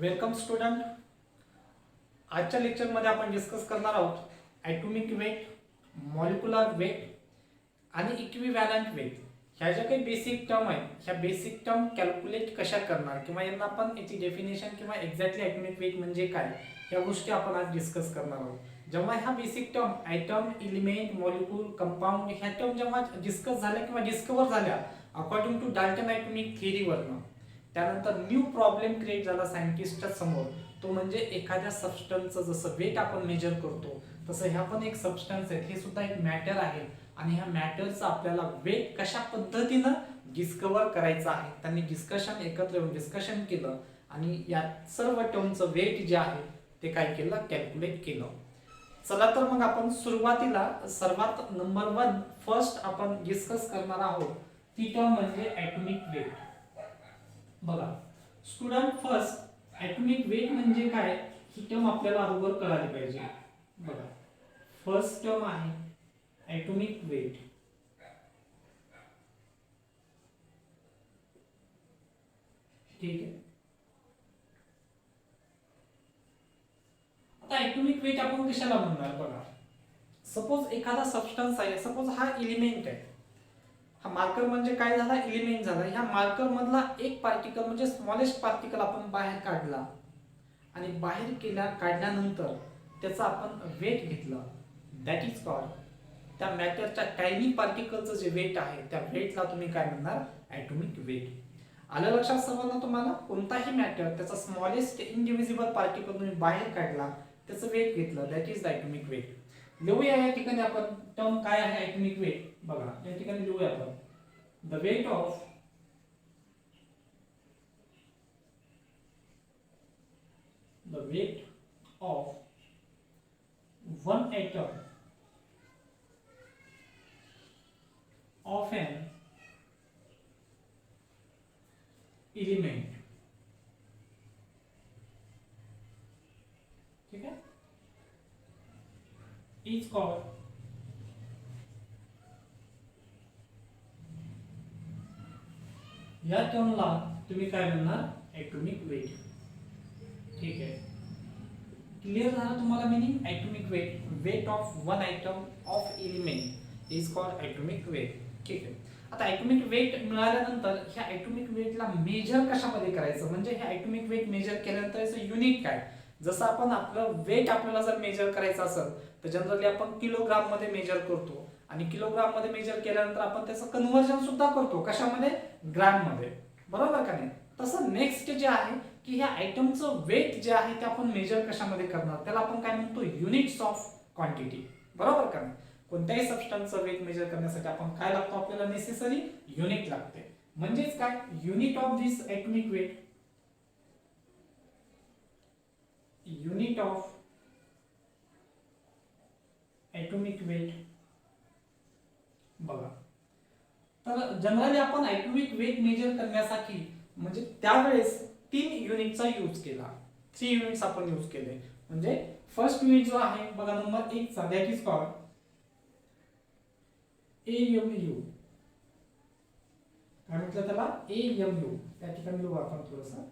Welcome student. आजच्या लेक्चरमध्ये आपण डिस्कस करणार आहोत ॲटॉमिक वेट, मॉलिक्युलर वेट आणि इक्विव्हॅलंट वेट. ह्या ज्या काही बेसिक टर्म आहेत, ह्या बेसिक टर्म कॅल्क्युलेट कशा करणार किंवा यांना आपण याची डेफिनेशन किंवा एक्झॅक्टली ॲटॉमिक वेट म्हणजे काय, या गोष्टी आपण आज डिस्कस करणार आहोत. जेव्हा ह्या basic term atom, element, molecule, compound ह्या टर्म जेव्हा डिस्कस झाल्या किंवा डिस्कवर झाल्या अकॉर्डिंग टू डाल्टन ॲटॉमिक थिअरीवरनं, त्यानंतर न्यू प्रॉब्लेम क्रिएट झाला सायंटिस्टच्या समोर. तो म्हणजे एखाद्या सबस्टन्सचं जसं वेट आपण मेजर करतो तसं ह्या पण एक सबस्टन्स आहे, हे सुद्धा एक मॅटर आहे आणि ह्या मॅटरचं आपल्याला वेट कशा पद्धतीनं डिस्कवर करायचं आहे. त्यांनी डिस्कशन एकत्र येऊन डिस्कशन केलं आणि या सर्व टर्मचं वेट जे आहे ते काय केलं, कॅल्क्युलेट केलं. चला तर मग आपण सुरुवातीला सर्वात नंबर 1 फर्स्ट आपण डिस्कस करणार आहोत ती टर्म म्हणजे ॲटॉमिक वेट. बघा स्टुडंट, फर्स्ट ॲटॉमिक वेट म्हणजे काय ही टर्म आपल्याला अगोदर कळाली पाहिजे. बघा फर्स्ट टर्म आहे ॲटॉमिक वेट. ठीक आहे. आता ॲटॉमिक वेट आपण कशाला म्हणणार? बघा सपोज एखादा सबस्टन्स आहे, सपोज हा एलिमेंट आहे. हा मार्कर म्हणजे काय झाला, एलिमेंट झाला. ह्या मार्कर मधला एक पार्टिकल म्हणजे स्मॉलेस्ट पार्टिकल आपण बाहेर काढला आणि बाहेर काढल्यानंतर त्याचा आपण वेट घेतलं, दॅट इज कॉल्ड, त्या मॅटरच्या टायनी पार्टिकलचं जे वेट आहे त्या वेटला तुम्ही काय म्हणणार, ॲटॉमिक वेट. आलं लक्षात सर्वांना? तुम्हाला कोणताही मॅटर त्याचा स्मॉलेस्ट इंडिव्हिजिबल पार्टिकल तुम्ही बाहेर काढला, त्याचं वेट घेतलं, that is the atomic weight. लिहूया या ठिकाणी आपण टर्म काय आहे ॲटॉमिक वेट. बघा या ठिकाणी लिहूया आपण the weight of one atom of an element. ठीक है, is called या टर्मला तुम्ही काय म्हणणार, ॲटॉमिक वेट. ठीक आहे, क्लिअर झालं तुम्हाला meaning atomic weight. Weight of one atom of element is called atomic weight. ठीक आहे. आता ॲटॉमिक वेट मिळाल्यानंतर ह्या ॲटॉमिक वेटला मेजर कशामध्ये करायचं, म्हणजे ह्या ॲटॉमिक वेट मेजर केल्यानंतर याचं युनिट काय. जसं आपण आपलं वेट आपल्याला जर मेजर करायचं असेल तर जनरली आपण किलोग्राम मध्ये मेजर करतो आणि किलोग्राम मध्ये मेजर केल्यानंतर आपण त्याचं कन्व्हर्जन सुद्धा करतो कशामध्ये, ग्रॅम मध्ये, बरोबर का नाही. तसं नेक्स्ट जे आहे की ह्या आयटमचं वेट जे आहे ते आपण मेजर कशामध्ये करणार, त्याला आपण काय म्हणतो, युनिट्स ऑफ क्वांटिटी, बरोबर का नाही. कोणत्याही सबस्टन्सचं वेट मेजर करण्यासाठी आपण काय लागतो, आपल्याला नेसेसरी युनिट लागते. म्हणजेच काय, unit of this atomic weight, unit of atomic weight. बघा तर जनरली आपण ॲटॉमिक वेट मेजर करण्यासाठी म्हणजे त्यावेळेस 3 युनिटचा यूज केला, 3 युनिट्स आपण यूज केले. म्हणजे फर्स्ट युनिट जो आहे बघा नंबर 1 चा, दॅट इज कॉल्ड AMU. काय म्हटलं त्याला, AMU. त्या ठिकाणी लिहू आपण थोडंसं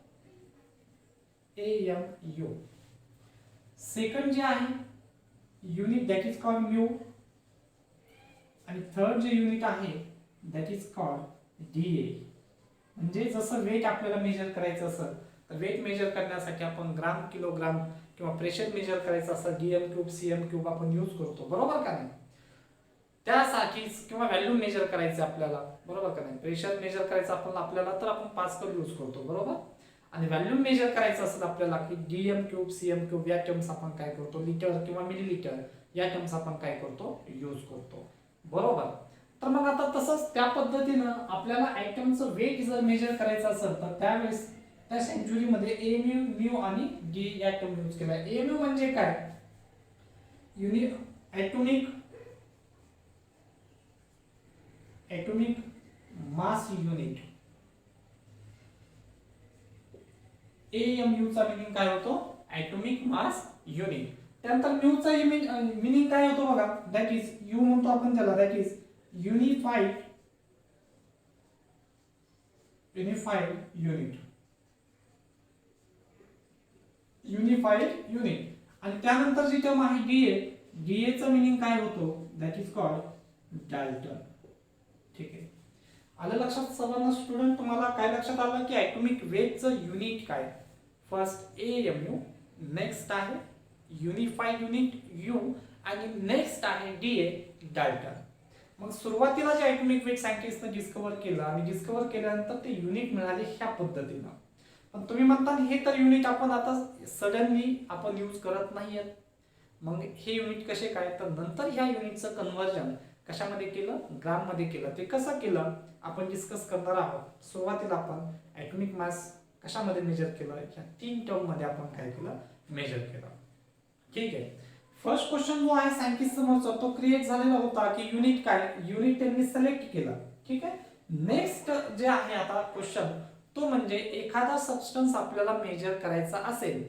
AMU. सेकंड जे आहे unit that is called mu आणि थर्ड जे युनिट आहे दॅट इज कॉल्ड DA. म्हणजे जसं वेट आपल्याला मेजर करायचं असेल तर वेट मेजर करण्यासाठी आपण ग्राम, किलोग्राम किंवा प्रेशर मेजर करायचं असेल DM क्यूब, CM क्यूब आपण यूज करतो, बरोबर का नाही. त्यासाठी किंवा व्हॅल्यू मेजर करायचं आपल्याला, बरोबर का नाही. प्रेशर मेजर करायचं आपल्याला तर आपण पास्कल यूज करतो, बरोबर. आणि व्हॅल्यू मेजर करायचं असेल आपल्याला की DM क्यूब, CM क्यूब या टर्म्स आपण काय करतो, लिटर किंवा मिलीलिटर या टर्म्स आपण काय करतो, यूज करतो, बरोबर. तर मग आता तसंच त्या पद्धतीनं आपल्याला आयटमचं वेट जर मेजर करायचं असेल तर त्यावेळेस त्या सेंचुरीमध्ये AMU, म्यू आणि D या टर्म यूज केला. AMU म्हणजे काय, unit atomic mass unit. AMU चा मीनिंग काय होतो, ॲटॉमिक मास युनिट. त्यानंतर म्यू चा मीनिंग काय होतो बघा, दॅट इज, यू म्हणतो आपण त्याला, that is unified unit. Unified unit. आणि त्यानंतर जी टर्म आहे डीए, डीएचं मिनिंग काय होतो, दॅट इज कॉल्ड डाल्टन. ठीक आहे, आलं लक्षात सर्वांना स्टुडंट? तुम्हाला काय लक्षात आलं की ॲटॉमिक वेटचं युनिट काय? फर्स्ट AMU, नेक्स्ट आहे युनिफाईड युनिट यू, आणि नेक्स्ट आहे डीए डाल्टन. मग सुरुवातीला जे ॲटॉमिक वेट सायंटिस्टने डिस्कवर केलं आणि डिस्कवर केल्यानंतर ते युनिट मिळाले ह्या पद्धतीनं. पण तुम्ही म्हणता हे तर युनिट आपण आता सडनली आपण यूज करत नाहीयेत. मग हे युनिट कसे काय? तर नंतर ह्या युनिटचं कन्व्हर्जन कशामध्ये केलं? ग्राममध्ये केलं. ते कसं केलं आपण डिस्कस करणार आहोत. सुरुवातीला आपण ॲटॉमिक मास कशामध्ये मेजर केलं? ह्या 3 टर्म मध्ये आपण काय केलं? मेजर केलं. ठीक आहे, फर्स्ट क्वेश्चन जो आहे सायंटिस्ट समोरचा तो क्रिएट झालेला होता की युनिट काय? युनिट त्यांनी सिलेक्ट केलं. ठीक आहे, नेक्स्ट जे आहे आता क्वेश्चन तो म्हणजे एखादा सबस्टन्स आपल्याला मेजर करायचा असेल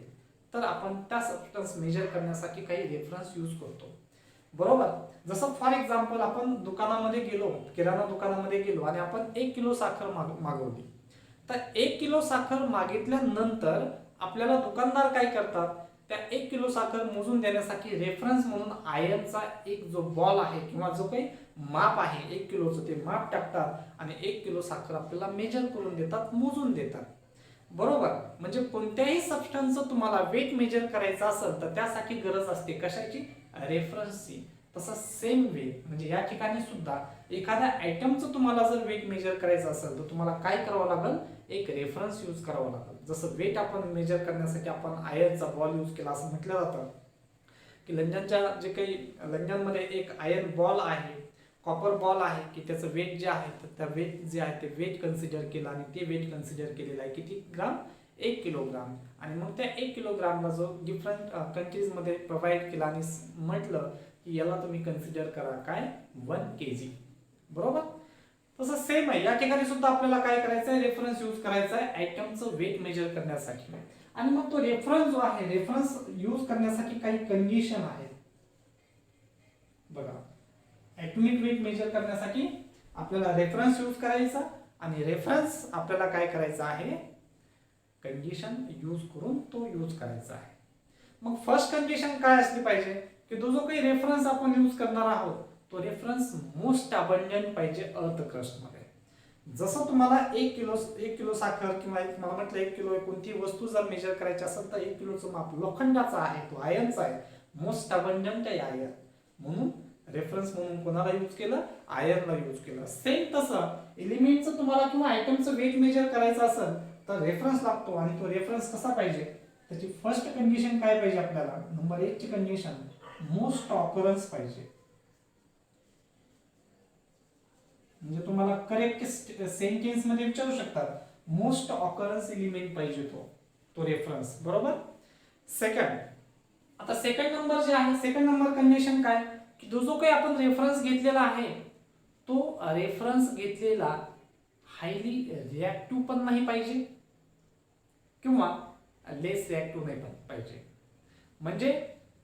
तर आपण त्या सबस्टन्स मेजर करण्यासाठी काही रेफरन्स यूज करतो. बरोबर, जसं फॉर एक्झाम्पल आपण दुकानामध्ये गेलो, किराणा दुकानामध्ये गेलो आणि आपण 1 किलो साखर मागवली. तर 1 किलो साखर मागितल्यानंतर आपल्याला दुकानदार काय करतात? त्या 1 किलो साखर मोजून देण्यासाठी रेफरन्स म्हणून आयर्नचा एक जो बॉल आहे किंवा जो काही माप आहे 1 किलोचं ते माप टाकतात आणि 1 किलो साखर आपल्याला मेजर करून देतात, मोजून देतात. बरोबर, म्हणजे कोणत्याही सबस्टन्सचं तुम्हाला वेट मेजर करायचं असेल तर त्यासाठी गरज असते कशाची? रेफरन्सची. तसं सेम वे म्हणजे या ठिकाणी सुद्धा एखाद्या आयटमचं तुम्हाला जर वेट मेजर करायचं असेल तर तुम्हाला काय करावं लागेल? एक रेफरन्स यूज करावा लागेल. जसं वेट आपण मेजर करण्यासाठी आपण आयर्नचा बॉल यूज केला असं म्हटलं जातं की लंडनच्या जे काही लंडनमध्ये एक आयर्न बॉल आहे, कॉपर बॉल आहे की त्याचं वेट जे आहे तर त्या वेट जे आहे ते वेट कन्सिडर केलं आणि ते वेट कन्सिडर केलेलं आहे किती ग्राम? 1 किलोग्राम. आणि मग त्या 1 किलोग्रामला जो डिफरंट कंट्रीजमध्ये प्रोव्हाइड केला आणि म्हटलं की याला तुम्ही कन्सिडर करा काय? 1 kg. बरोबर, तसं सेम आहे या ठिकाणी सुद्धा आपल्याला काय करायचं आहे? रेफरन्स यूज करायचा आहे आयटमचं वेट मेजर करण्यासाठी. आणि मग तो रेफरन्स जो आहे, रेफरन्स यूज करण्यासाठी काही कंडिशन आहेत. बघा, ॲटॉमिक वेट मेजर करण्यासाठी आपल्याला रेफरन्स यूज करायचा आणि रेफरन्स आपल्याला काय करायचा आहे? कंडिशन यूज करून तो यूज करायचा आहे. मग फर्स्ट कंडिशन काय असली पाहिजे की तो जो काही रेफरन्स आपण यूज करणार आहोत तो रेफरन्स मोस्ट अबंडंट पाहिजे अर्थ क्रस्ट मध्ये. जसं तुम्हाला 1 किलो साखर किंवा मला म्हटलं 1 किलो कोणती वस्तू जर मेजर करायची असेल तर 1 किलोचं माप लोखंडाचा आहे, तो आयर्नचा आहे, मोस्ट अबंडंट आहे आयर्न. म्हणून रेफरन्स म्हणून कोणाला यूज केलं? आयर्नला यूज केलं. सेम तसं एलिमेंटचं तुम्हाला किंवा आयटमचं वेट मेजर करायचं असेल तर रेफरन्स लागतो आणि तो रेफरन्स कसा पाहिजे? त्याची फर्स्ट कंडिशन काय पाहिजे आपल्याला? नंबर 1 ची कंडिशन मोस्ट ऑकरन्स पाहिजे. म्हणजे तुम्हाला करेक्ट सेंटेन्स मध्ये विचारू शकतात मोस्ट ऑकरन्स एलिमेंट पाहिजे तो रेफरन्स. बरोबर. सेकंड, आता सेकंड नंबर जे आहे, सेकंड नंबर कंडिशन काय की जो काही आपण रेफरन्स घेतलेला आहे तो रेफरन्स घेतलेला हायली रिॲक्टिव्ह पण नाही पाहिजे किंवा लेस रिॲक्टिव्ह नाही पाहिजे. म्हणजे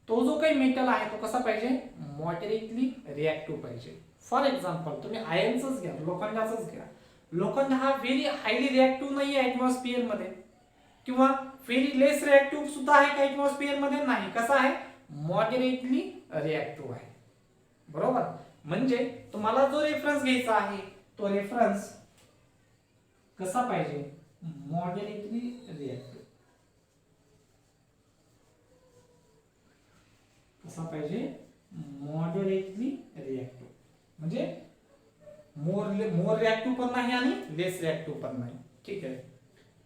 तो जो काही मेटल आहे तो कसा पाहिजे? मॉडरेटली रिॲक्टिव्ह पाहिजे. फॉर एक्झाम्पल तुम्ही आयर्नचंच घ्या, लोखंडाचंच घ्या. लोखंड हा व्हेरी हायली रिॲक्टिव्ह नाही आहे ॲटमॉस्फिअर मध्ये किंवा व्हेरी लेस रिॲक्टिव्ह सुद्धा आहे का ॲटमॉस्फिअर मध्ये? नाही. कसा आहे? मॉडरेटली रिॲक्टिव्ह आहे. बरोबर. म्हणजे तुम्हाला जो रेफरन्स घ्यायचा आहे तो रेफरन्स कसा पाहिजे? Moderately reactive. कसा पाहिजे? Moderately reactive. म्हणजे मोर रिॲक्टिव्ह पण नाही आणि लेस रिॲक्टिव्ह पण नाही. ठीक आहे.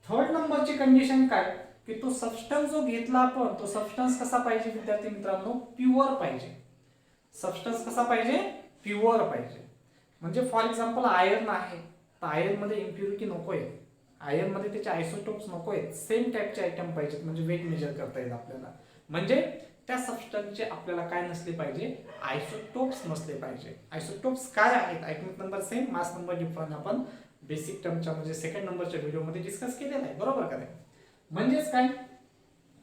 थर्ड नंबरची कंडिशन काय की तो सबस्टन्स जो घेतला आपण तो सबस्टन्स कसा पाहिजे विद्यार्थी मित्रांनो? प्युअर पाहिजे. सबस्टन्स कसा पाहिजे? प्युअर पाहिजे. म्हणजे फॉर एक्झाम्पल आयर्न आहे तर आयर्न मध्ये इम्प्युरिटी नको आहे, आयर्न मध्ये त्याचे आयसोटोप्स नको आहेत, सेम टाईपचे आयटम पाहिजेत म्हणजे वेट मेजर करता येईल आपल्याला. म्हणजे त्या सबस्टन्सचे आपल्याला काय नसले पाहिजे? आयसोटोप्स नसले पाहिजे. आयसोटोप्स काय आहेत? Atomic number same, mass number different आपण बेसिक टर्मच्या म्हणजे सेकंड नंबरच्या व्हिडिओमध्ये डिस्कस केलेला आहे. बरोबर का? म्हणजेच काय,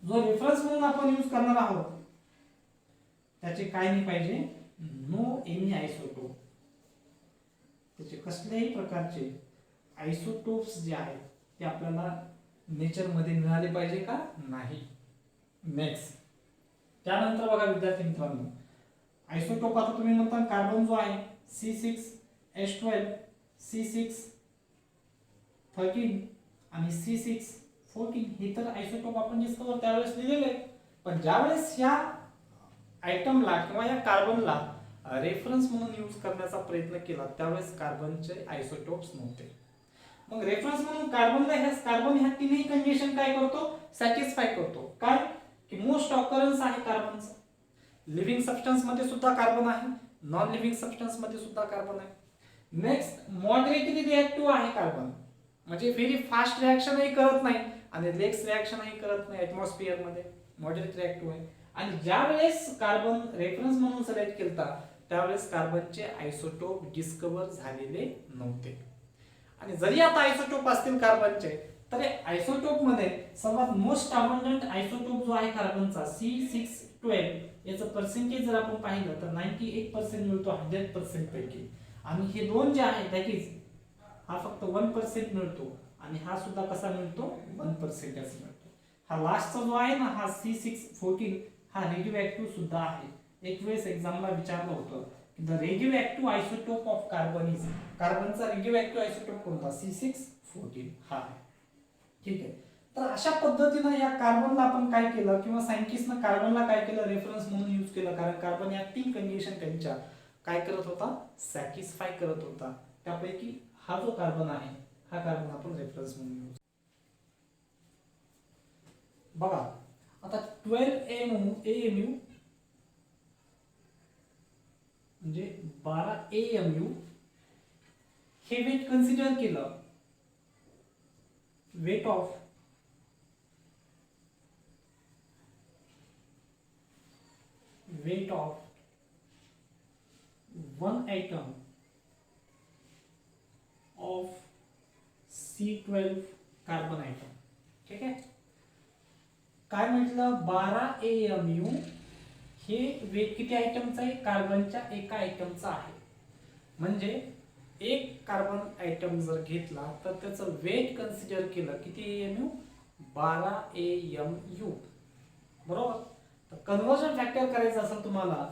जो रेफरन्स म्हणून आपण यूज करणार आहोत त्याचे काय नाही पाहिजे? No any isotope. त्याचे कसल्याही प्रकारचे आयसोटोप्स जे आहेत ते आपल्याला नेचर मध्ये मिळाले पाहिजे का? नाही. नेक्स्ट त्यानंतर बघा विद्यार्थी मित्रांनो, आयसोटोप आता तुम्ही म्हणता कार्बन जो आहे C6H12 C613 आणि C614 हे तर आयसोटोप आपण डिस्कवर त्यावेळेस लिहिलेले आहे. पण ज्यावेळेस या आयटमला किंवा या कार्बनला रेफरन्स म्हणून यूज करण्याचा प्रयत्न केला त्यावेळेस कार्बनचे आयसोटोप्स नव्हते. मग रेफरन्स म्हणून कार्बन ह्या तिन्ही कंडिशन काय करतो, सॅटिस्फाय करतो. काय की मोस्ट ऑकरन्स आहे कार्बनचा, लिव्हिंग सबस्टन्स मध्ये सुद्धा कार्बन आहे, नॉन लिव्हिंग सबस्टन्स मध्ये सुद्धा कार्बन आहे. नेक्स्ट मॉडरेटली रिएक्टिव्ह आहे कार्बन, म्हणजे व्हेरी फास्ट रिएक्शनही करत नाही आणि लेक्स रिएक्शनही करत नाही ऍटमॉस्फिअर मध्ये, मॉडरेट रिएक्टिव्ह आहे. आणि ज्या वेळेस कार्बन रेफरन्स म्हणून सिलेक्ट केलता त्यावेळेस कार्बनचे आयसोटोप डिस्कवर झालेले नव्हते. आणि जरी आता आयसोटोप असतील कार्बनचे तर आयसोटोप मध्ये सर्वात मोस्ट अबंडंट आयसोटोप जो आहे कार्बनचा C612 याचं पर्सेंटेज जर आपण पाहिलं तर 98% मिळतो 100% पैकी. आणि हे दोन जे आहे दॅट इज हा फक्त 1% मिळतो आणि हा सुद्धा कसा मिळतो 1% मिळतो. हा लास्टचा जो आहे ना हा C614 हा रेडिओ ऍक्टिव्ह सुद्धा आहे. एक वेळेस एक्झामला विचारलं होतं की the radioactive isotope of carbon is, कार्बनचा रेडिओ ऍक्टिव्ह आयसोटोप कोणता C614 हा आहे. ठीक आहे. तर अशा पद्धतीनं या कार्बनला आपण काय केलं किंवा सायंटिस्टनं कार्बनला काय केलं रेफरन्स म्हणून यूज केलं, कारण कार्बन या तीन कंडिशन त्यांच्या काय करत होता, सॅटिस्फाय करत होता. त्यापैकी हा जो कार्बन आहे हा कार्बन आपण रेफरन्स म्हणून यूज. बघा आता 12 AMU म्हणजे 12 AMU हे वेट कन्सिडर केलं, weight of one atom of C12 carbon atom. ठीक आहे. काय म्हटलं 12 AMU हे वेट किती आयटमचं आहे, कार्बनच्या एका आयटमचा आहे. म्हणजे एक कार्बन आयटम जर घेतला तर त्याचं वेट कन्सिडर केलं किती AMU 12 AMU. बरोबर. तर कन्वर्जन फॅक्टर करायचं असेल तुम्हाला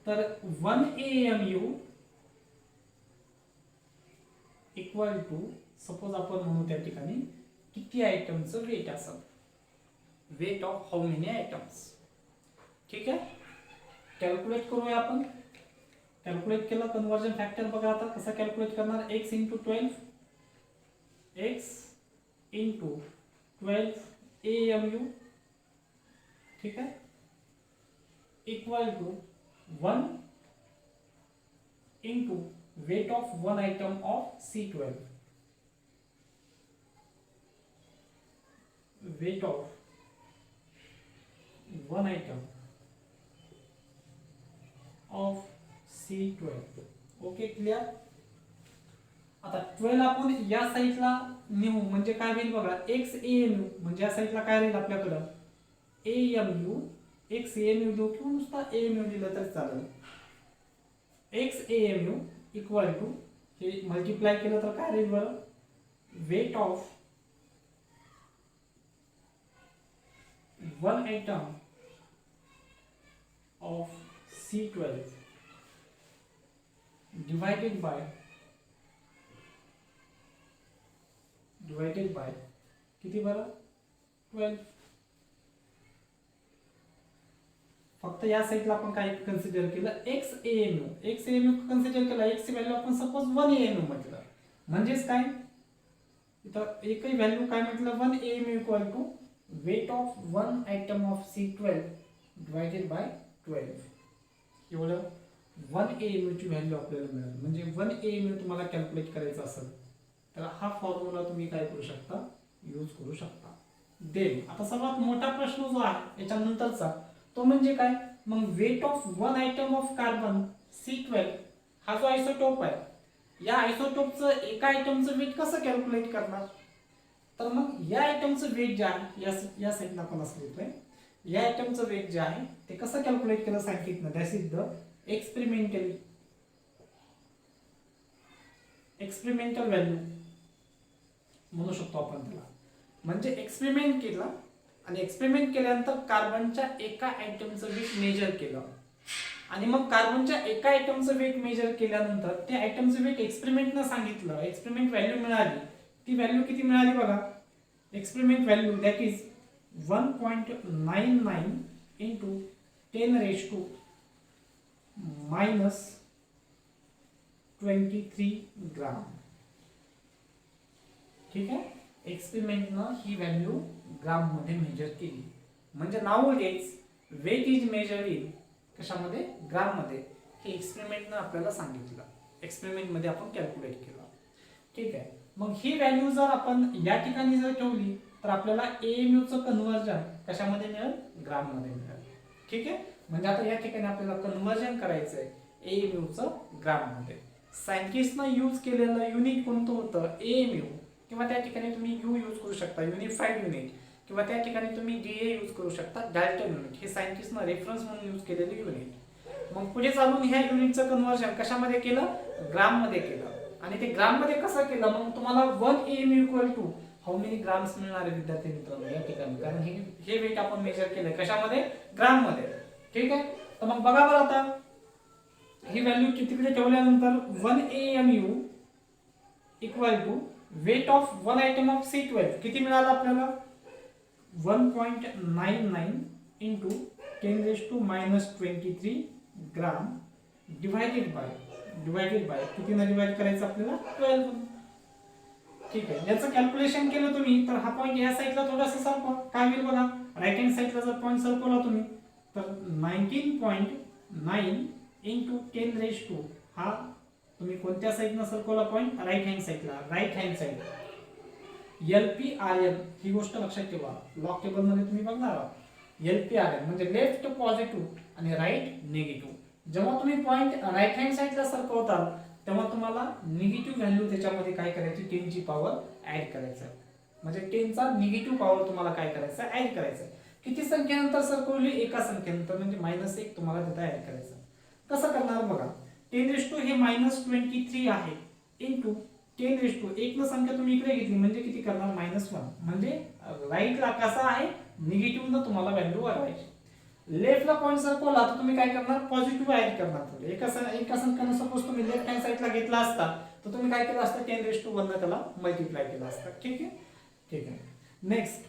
तर 1 AMU इक्वल टू सपोज आपण म्हणू त्या ठिकाणी किती आयटमचं वेट असेल, weight of how many atoms. ठीक आहे. कॅल्क्युलेट करूया आपण. कॅल्क्युलेट केलं कन्वर्जन फॅक्टर. बघा आता कसं कॅल्क्युलेट करणार, x × 12 AMU. ठीक आहे. Equal to 1 into weight of one item of C12. Weight of one item of C12. Okay clear. आता 12 आपण या साईडला नेऊ म्हणजे काय होईल बघा, x AMU म्हणजे या साईडला काय राहील आपल्याकडं AMU, x AMU देऊ किंवा नुसता AMU दिलं तर चालेल. x AMU इक्वल टू हे मल्टिप्लाय केलं तर काय राहील बरं, weight of one atom of C12 divided by किती बरं 12. फक्त या साईडला आपण काय कन्सिडर केलं x AMU कन्सिडर केला. x ची व्हॅल्यू आपण सपोज 1 AMU म्हटलं. म्हणजेच काय इथं एकही व्हॅल्यू काय म्हटलं 1 AMU equal to weight of one atom of C12 divided by 12. एवढं 1 AMU ची व्हॅल्यू आपल्याला मिळाली. म्हणजे 1 AMU तुम्हाला कॅल्क्युलेट करायचं असेल तर हा फॉर्म्युला तुम्ही काय करू शकता, यूज करू शकता. देन आता सर्वात मोठा प्रश्न जो आहे याच्यानंतरचा तो म्हणजे काय, मग weight of one atom of carbon C12 हा जो आयसोटोप आहे या आयसोटोपचं एका आयटमचं वेट कसं कॅल्क्युलेट करणार. तर मग या आयटमचं वेट जे आहे या साईडला आपण असं लिहितोय, या आयटमचं वेट जे आहे ते कसं कॅल्क्युलेट केलं सायंटिस्टनं, that is the experimental value म्हणू शकतो आपण त्याला. म्हणजे एक्सपेरिमेंट केला आणि एक्सपेरिमेंट केल्यानंतर कार्बनच्या एका आयटमचं वेट मेजर केलं आणि मग कार्बनच्या एका आयटमचं वेट मेजर केल्यानंतर त्या आयटमचं वेट एक्सपेरिमेंटनं सांगितलं, एक्सपेरिमेंट व्हॅल्यू मिळाली. ती व्हॅल्यू किती मिळाली बघा, experiment value that is 1.99 into 10⁻⁻23 ग्राम. ठीक आहे, एक्सपेरिमेंटनं ही व्हॅल्यू ग्राम मध्ये मेजर केली. म्हणजे now days weight is measured in कशामध्ये, ग्राम मध्ये. हे एक्सपेरिमेंटनं आपल्याला सांगितलं, एक्सपेरिमेंट मध्ये आपण कॅल्क्युलेट केलं. ठीक आहे, मग ही व्हॅल्यू जर आपण या ठिकाणी जर ठेवली तर आपल्याला AMU चं कन्व्हर्जन कशामध्ये मिळेल, ग्राम मध्ये मिळेल. ठीक आहे, म्हणजे आता या ठिकाणी आपल्याला कन्व्हर्जन करायचं आहे AMU चं ग्राम मध्ये. सायंटिस्टनं यूज केलेलं युनिट कोणतं होतं, AMU, किंवा त्या ठिकाणी तुम्ही U यूज करू शकता, युनिफाईड युनिट, किंवा त्या ठिकाणी तुम्ही DA यूज करू शकता, डाल्टन युनिट. हे सायंटिस्टनं रेफरन्स म्हणून यूज केलेलं युनिट. मग पुढे चालून ह्या युनिटचं कन्व्हर्जन कशामध्ये केलं, ग्राम मध्ये केलं. आणि ते ग्राम मध्ये कसं केलं, मग तुम्हाला 1 AMU equal to how many grams मिळणार आहे विद्यार्थी मित्रांनो या ठिकाणी, कारण हे वेट आपण मेजर केलंय कशामध्ये, ग्राम मध्ये. ठीक आहे, तर मग बघा बरं आता ही व्हॅल्यू तिकडे ठेवल्यानंतर 1 AMU equal to weight of one atom of C12 किती मिळालं आपल्याला, 1.99 इंटू 10⁻⁻23 ग्राम डिवायडेड बाय किती ना डिवाइड करायचं आपल्याला, 12. ठीक आहे, याचं कॅल्क्युलेशन केलं तुम्ही तर हा पॉइंट या साईडला थोडासा सरकवा, काय होईल बघा, राईट हँड साईडला जर पॉइंट सरकवला तुम्ही तर 19.9 इंटू 10⁻², हा तुम्ही कोणत्या साईडनं सरकवला पॉइंट, राईट हँड साईडला, राईट हँड साईड. LPRN ही गोष्ट लक्षात ठेवा, लॉग टेबल मध्ये तुम्ही बघणार आहात. LPRN म्हणजे लेफ्ट पॉझिटिव्ह आणि राईट निगेटिव्ह. जेव्हा तुम्ही पॉइंट राईट हँड साईडला सरकवताल तेव्हा तुम्हाला निगेटिव्ह व्हॅल्यू त्याच्यामध्ये काय करायची, 10 ची पॉवर ऍड करायचं. म्हणजे 10 चा निगेटिव्ह पॉवर तुम्हाला काय करायचं, ऍड करायचं. किती संख्येनंतर सरकवली, एका संख्येनंतर, म्हणजे -1 तुम्हाला तिथे ऍड करायचं. कसं करणार बघा, 10⁻² हे -23 आहे इंटू 10⁻², एक न संख्या तुम्ही इकडे घेतली म्हणजे किती करणार, -1. म्हणजे राईटला कसा आहे, निगेटिव्ह न तुम्हाला व्हॅल्यू वाढवायची. लेफ्टला पॉइंट सरकवला तर तुम्ही काय करणार, पॉझिटिव्ह ऍड करणार. एका संख्येनं सपोज तुम्ही लेफ्ट हँड साईडला घेतला असता तर तुम्ही काय केलं असतं, 10⁻1 ने त्याला मल्टिप्लाय केलं असतं. ठीक आहे, ठीक आहे. नेक्स्ट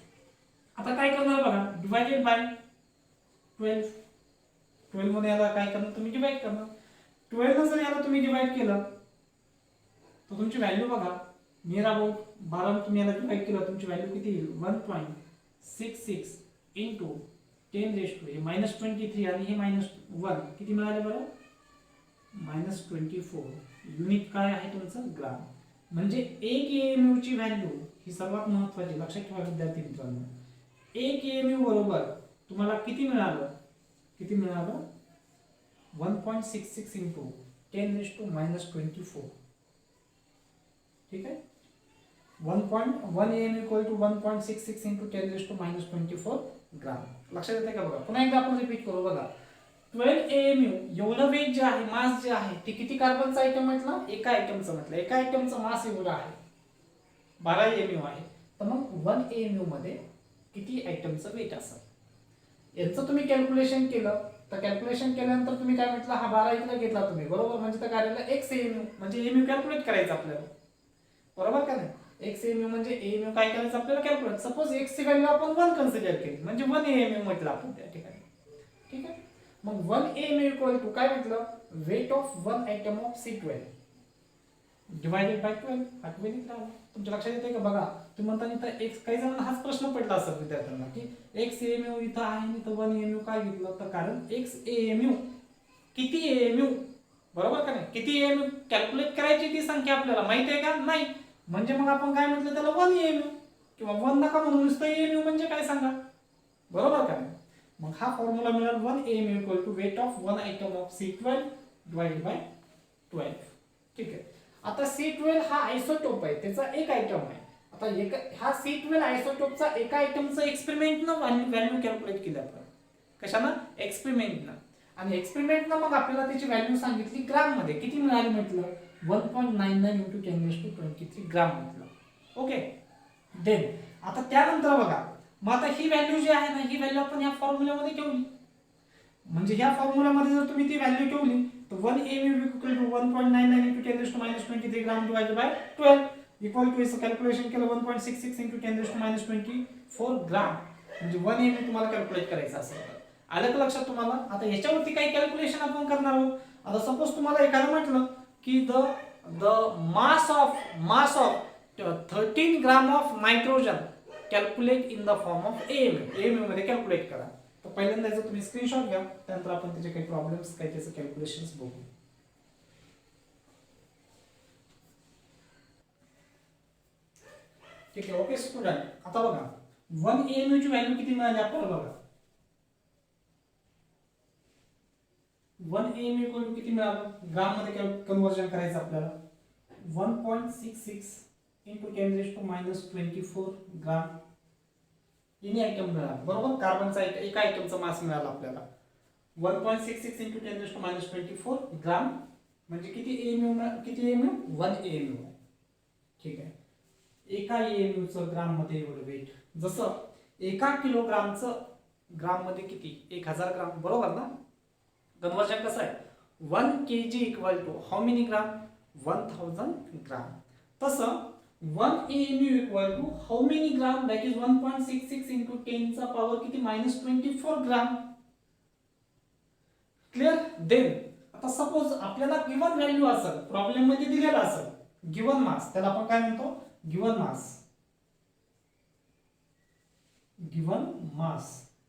आता काय करणार बघा, डिवायडेड बाय 12 मध्ये याला काय करणार, तुम्ही डिवाइड करणार. 12 ने जर याला तुम्ही डिवाइड केलं तर तुमची व्हॅल्यू बघा, नियर अबाउट 12 तुम्ही याला डिवाइड केलं, तुमची व्हॅल्यू किती येईल, 1.66 इंटू 10⁻², हे -23 आणि हे -1 किती मिळाले बरं, -24. युनिट काय आहे तुमचं, ग्राम. म्हणजे 1 AMU ची व्हॅल्यू ही सर्वात महत्त्वाची, लक्षात ठेवा विद्यार्थी मित्रांनो. 1 AMU बरोबर तुम्हाला किती मिळालं, 1.66 इंटू 10⁻⁻24. ठीक आहे, 1 AMU इक्वल टू 1.66 इंटू 10⁻⁻24 ग्राम. लक्षात येते का बघा, पुन्हा एकदा आपण रिपीट करू बघा. 12 AMU एवढं वेट जे आहे, मास जे आहे, ते किती कार्बनचा आयटम म्हटलं, एका आयटमचं म्हटलं, एका आयटमचं मास एवढं आहे, 12 AMU आहे. तर मग 1 AMU मध्ये किती आयटमचं वेट असेल, यांचं तुम्ही कॅल्क्युलेशन केलं तर कॅल्क्युलेशन केल्यानंतर तुम्ही काय म्हटलं, हा 12 इकडे घेतला तुम्ही, बरोबर, म्हणजे त्या कार्याला x AMU म्हणजे AMU कॅल्क्युलेट करायचं आपल्याला, बरोबर का नाही. x AMU म्हणजे AMU काय करायचं आपल्याला कॅल्क्युलेट. सपोज x ची व्हॅल्यू आपण 1 कन्सिडर केली म्हणजे 1 AMU म्हटलं आपण त्या ठिकाणी. ठीक आहे, मग 1 AMU इक्वल टू काय म्हटलं, weight of one atom of C12 divided by 12. आठवणी राहिलं तुमच्या लक्षात येते का बघा, तुम्ही म्हणता इथं x, काही जणांना हाच प्रश्न पडला असेल विद्यार्थ्यांना की x AMU इथं आहे आणि इथं 1 AMU काय घेतलं, तर कारण x AMU किती AMU, बरोबर का नाही, किती AMU कॅल्क्युलेट करायची ती संख्या आपल्याला माहिती आहे का, नाही. म्हणजे मग आपण काय म्हटलं त्याला 1 AMU, किंवा 1 नका म्हणून नुसतं AMU म्हणजे काय सांगा, बरोबर का नाही. मग हा फॉर्म्युला मिळाला 1 AMU equal to weight of one atom of C12 divided by 12. ठीक आहे, आता C12 हा आयसोटोप आहे, त्याचा एक आयटम आहे. आता हा C12 आयसोटोपचा एका आयटमचं एक्सपेरिमेंटनं व्हॅल्यू कॅल्क्युलेट केली आपण, कशानं, एक्सपेरिमेंटनं. आणि एक्सपेरिमेंटनं मग आपल्याला त्याची व्हॅल्यू सांगितली ग्राम मध्ये, किती मिळाली म्हटलं, 1.99 इंटू 10⁻23 ग्राम म्हटलं. ओके, देन आता त्यानंतर बघा, मग आता ही व्हॅल्यू जी आहे ना, ही व्हॅल्यू आपण ह्या फॉर्म्युल्यामध्ये ठेवली. म्हणजे ह्या फॉर्म्युल्यामध्ये जर तुम्ही ती व्हॅल्यू ठेवली तर 1 AMU equal to 1.99 into 10 raised to minus 23 gram divided by 12 equal to इसं कॅल्क्युलेशन केलं 1.66 into 10 raised to minus 24 ग्राम. म्हणजे 1 AMU तुम्हाला कॅल्क्युलेट करायचं असेल तर आलं का लक्षात तुम्हाला. आता ह्याच्यावरती काही कॅल्क्युलेशन आपण करणार आहोत. आता सपोज तुम्हाला एखादं म्हटलं की the mass of 13 gram of nitrogen calculate in the form of AMU मध्ये कॅल्क्युलेट करा. तर पहिल्यांदा याचा तुम्ही स्क्रीनशॉट घ्या, त्यानंतर आपण त्याचे काही प्रॉब्लेम्स काही त्याचे कॅल्क्युलेशन्स बघू. ठीक आहे. ओके स्टुडंट, आता बघा 1 AMU ची व्हॅल्यू किती मिळाली आपल्याला बघा. 1 AMU इक्वल टू किती मिळालं, ग्राम मध्ये कन्वर्जन करायचं आपल्याला. 1.66 into 10 raised to minus 24 gram इनी आयटम मिळाला. बरोबर, कार्बनचा एका आयटमचा मास मिळाला आपल्याला. 1.66 into 10 raised to minus 24 ग्राम म्हणजे किती AMU, किती AMU 1 AMU. ठीक आहे. एका AMU चं ग्राम मध्ये एवढं वेट, जसं एका किलोग्रामचं ग्राम मध्ये किती 1000 ग्राम. बरोबर ना. कन्वर्जन कसं आहे 1 kg equal to how many gram 1000 gram. तसं 1 AMU equal to how many gram, that is 1.66 into 10 चा पॉवर किती -24 ग्राम. क्लिअर. देन आता सपोज आपल्याला गिवन व्हॅल्यू असेल, प्रॉब्लेम मध्ये दिलेला असेल गिवन मास, त्याला आपण काय म्हणतो गिवन मास.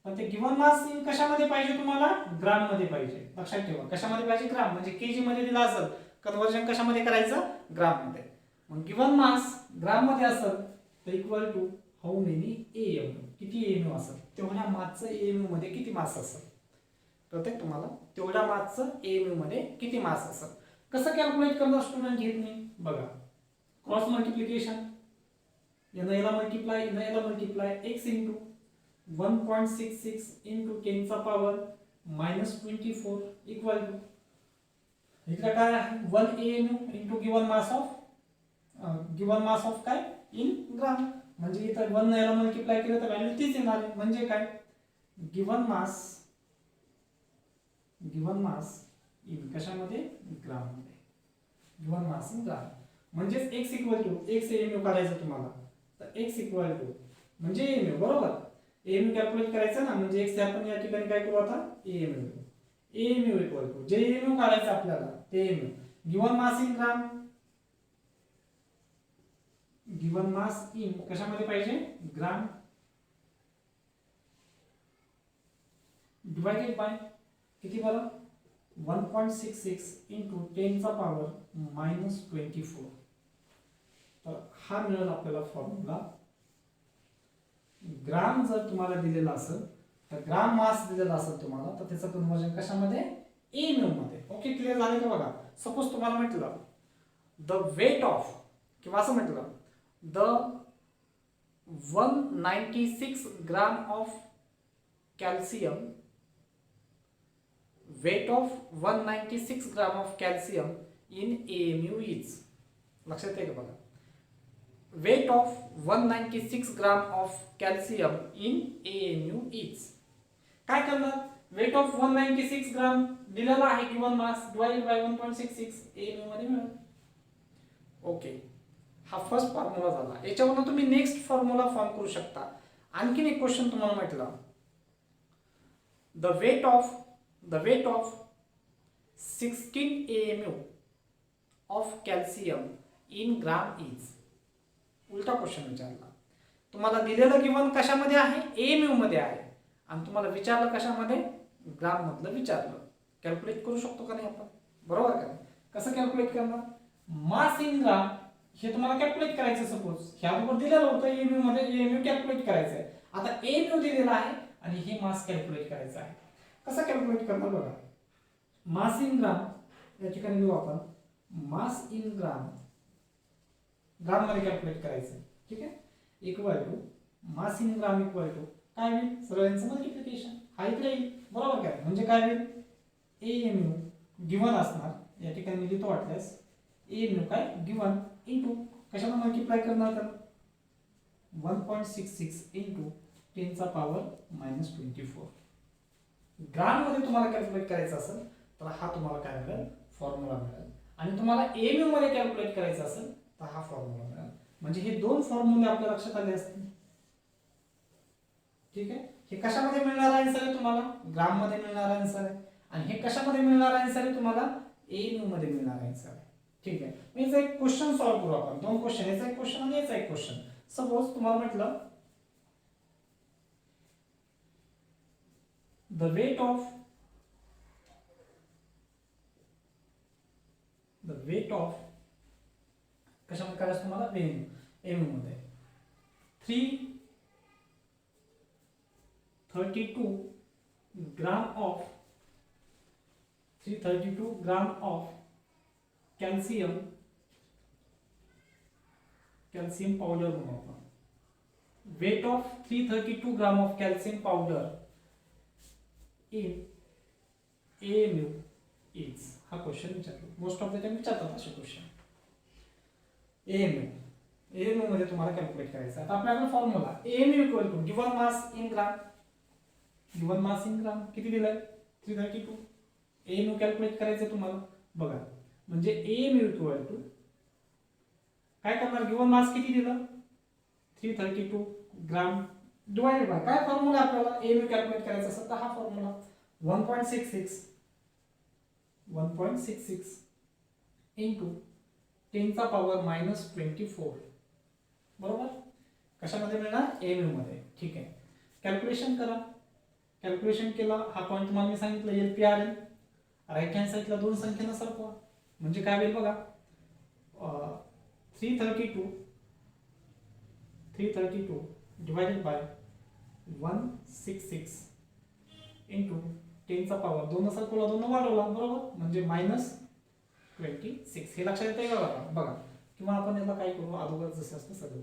पण ते गिवन मास कशामध्ये पाहिजे तुम्हाला, ग्राम मध्ये पाहिजे. लक्षात ठेवा कशामध्ये पाहिजे, ग्राम. म्हणजे केजी मध्ये दिला असेल, कन्वर्जन कशामध्ये करायचं, ग्राम मध्ये. मग गिवन मास ग्राम मध्ये असेल तर equal to how many AMU, किती AMU असेल तेवढ्या मासचं AMU मध्ये किती मास असेल. प्रत्येक तुम्हाला तेवढ्या मासचं AMU मध्ये किती मास असेल. कसं कॅल्क्युलेट करणार स्टुडंट घेत नाही बघा. क्रॉस मल्टिप्लिकेशन, याला मल्टिप्लाय x इंटू 1.66 into 10 चा पॉवर -24 इक्वल टू इकडे काय आहे 1 AMU into given mass of काय इन ग्राम. म्हणजे इथं 1 याला मल्टिप्लाय केलं तर व्हॅल्यू तीच येणार आहे. म्हणजे काय गिवन मास इन कशामध्ये, ग्राम मध्ये. गिवन मास इन ग्राम म्हणजे x equal to x AMU काढायचं तुम्हाला. तर x इक्वल टू म्हणजे AMU. बरोबर, AMU कॅल्क्युलेट करायचं ना. म्हणजे x आपण या ठिकाणी काय करू आता AMU इक्वल टू जे AMU काढायचं आपल्याला ते AMU. Given mass in gram, given mass in कशामध्ये पाहिजे, ग्राम, डिवाइडेड बाय किती बरं 1.66 into 10 चा पॉवर -24. तर हा मिळेल आपल्याला फॉर्म्युला. ग्राम जर तुम्हाला दिलेला असेल तर ग्राम मास दिलेला असेल तुम्हाला, तर त्याचं कन्वर्जन कशामध्ये, AMU मध्ये. ओके, क्लिअर झाले का बघा. सपोज तुम्हाला म्हटलं द वेट ऑफ, किंवा असं म्हटलं the 196 gram of calcium, weight of 196 gram of calcium in AMU is. लक्षात आहे का बघा. weight of 196 gram of calcium in AMU is. काय करणार, weight of 196 ग्राम दिलेला आहे given mass divided by 1.66 AMU मध्ये मिळेल. ओके, हा फर्स्ट फॉर्म्युला झाला. याच्यावरून तुम्ही नेक्स्ट फॉर्म्युला फॉर्म करू शकता. आणखीन एक क्वेश्चन तुम्हाला म्हटलं the weight of 16 AMU of calcium in gram is. उलटा क्वेश्चन विचारला. तुम्हाला दिलेलं गिवन कशामध्ये आहे, AMU मध्ये आहे, आणि तुम्हाला विचारलं कशामध्ये, ग्राम मधलं विचारलं. कॅल्क्युलेट करू शकतो का नाही आपण, बरोबर का. कसं कॅल्क्युलेट करणार, मास इन ग्राम हे तुम्हाला कॅल्क्युलेट करायचं. सपोज ह्याबरोबर दिलेलं होतं AMU मध्ये, AMU कॅल्क्युलेट करायचं आहे. आता AMU दिलेला आहे आणि हे मास कॅल्क्युलेट करायचं आहे. कसं कॅल्क्युलेट करणार बघा. मास इन ग्राम या ठिकाणी लिहू आपण, मास इन ग्राम मध्ये कॅल्क्युलेट करायचं. ठीक आहे. Equal to mass in gram equal to काय होईल, सगळ्यांचं मल्टिप्लिकेशन. हा इकडे येईल. बरोबर काय, म्हणजे काय होईल AMU गिवन असणार, या ठिकाणी लिहितो वाटल्यास AMU काय गिवन इंटू कशाला मल्टिप्लाय करणार, तर 1.66 इंटू 10 चा पॉवर -24. ग्राम मध्ये तुम्हाला कॅल्क्युलेट करायचं असेल तर हा तुम्हाला काय मिळेल, फॉर्म्युला मिळेल. आणि तुम्हाला एमयू मध्ये कॅल्क्युलेट करायचं असेल तर हा फॉर्म्युला मिळेल. म्हणजे हे दोन फॉर्म्युले आपल्या लक्षात आले असतील. ठीक आहे. हे कशामध्ये मिळणार आन्सर आहे तुम्हाला, ग्राम मध्ये मिळणार आन्सर आहे. आणि हे कशामध्ये मिळणार आन्सर आहे तुम्हाला, एमयू मध्ये मिळणार आन्सर आहे. ठीक आहे. याचा एक क्वेश्चन सॉल्व्ह करू आपण. दोन क्वेश्चन, याचा एक क्वेश्चन आणि याचा एक क्वेश्चन. सपोज तुम्हाला म्हटलं द वेट ऑफ कशामध्ये करायचं तुम्हाला, एमयू मध्ये 332 ग्राम ऑफ कॅल्शियम पावडर म्हणू आपण. Weight of 332 gram of calcium powder in AMU is. हा क्वेश्चन विचारतो. मोस्ट ऑफ द टाइम विचारतात असे क्वेश्चन. एमयू मध्ये तुम्हाला कॅल्क्युलेट करायचं. आता आपल्याला formula MU equal to given mass in gram किती दिलंय 332. एमयू कॅल्क्युलेट करायचं तुम्हाला. बघा म्हणजे एमयू इक्वल टू काय करणार, गिवन मास किती दिलं 332 ग्राम डिवाइडेड बाय काय फॉर्म्युला आपल्याला एमयू कॅल्क्युलेट करायचा असेल तर हा फॉर्म्युला 1.66 इंटू 10 चा पॉवर -24. बरोबर. कशामध्ये मिळणार, एमयू मध्ये. ठीक आहे. कॅल्क्युलेशन करा. कॅल्क्युलेशन केला, हा पॉईंट तुम्हाला मी सांगितलं LPRN. राईट हँड साईडला दोन संख्येनं सरकवा. म्हणजे काय होईल बघा, 332 डिवाइडेड बाय 166 इंटू 10 चा पॉवर 2 सरकवला 2 वाढवला. बरोबर. म्हणजे -26. हे लक्षात येते का बघा. किंवा आपण याला काय करू, अगोदर जसं असतं सगळं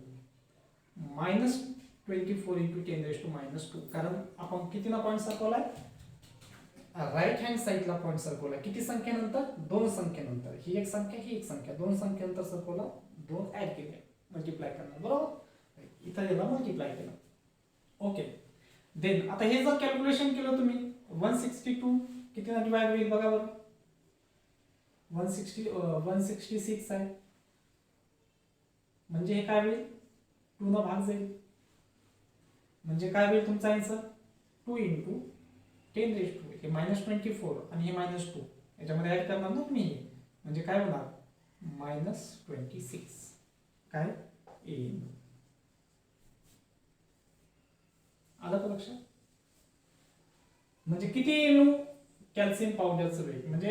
-24 इंटू 10⁻². कारण आपण कितीना पॉईंट सरकवलाय, राईट हँड साईडला पॉईंट सरकवलाय. किती संख्येनंतर, 2 संख्येनंतर. ही एक संख्या, ही एक संख्या, 2 संख्येनंतर सरकवला, 2 ऍड केले, मल्टिप्लाय करणार. बरोबर. इथं याला मल्टिप्लाय केलं. ओके. देन आता हे जर कॅल्क्युलेशन केलं तुम्ही 162 कितीना डिवाइड होईल बघा बरं. 166 आहे. म्हणजे हे काय होईल, 2 ना भाग जाईल. म्हणजे काय होईल तुमचा आन्सर, 2 इंटू 10⁻². हे -24 आणि हे -2 याच्यामध्ये ऍड करणार ना तुम्ही. म्हणजे काय होणार, -26. काय एम. आलं का लक्षात. म्हणजे किती एमयू, कॅल्शियम पावडरचं वेट म्हणजे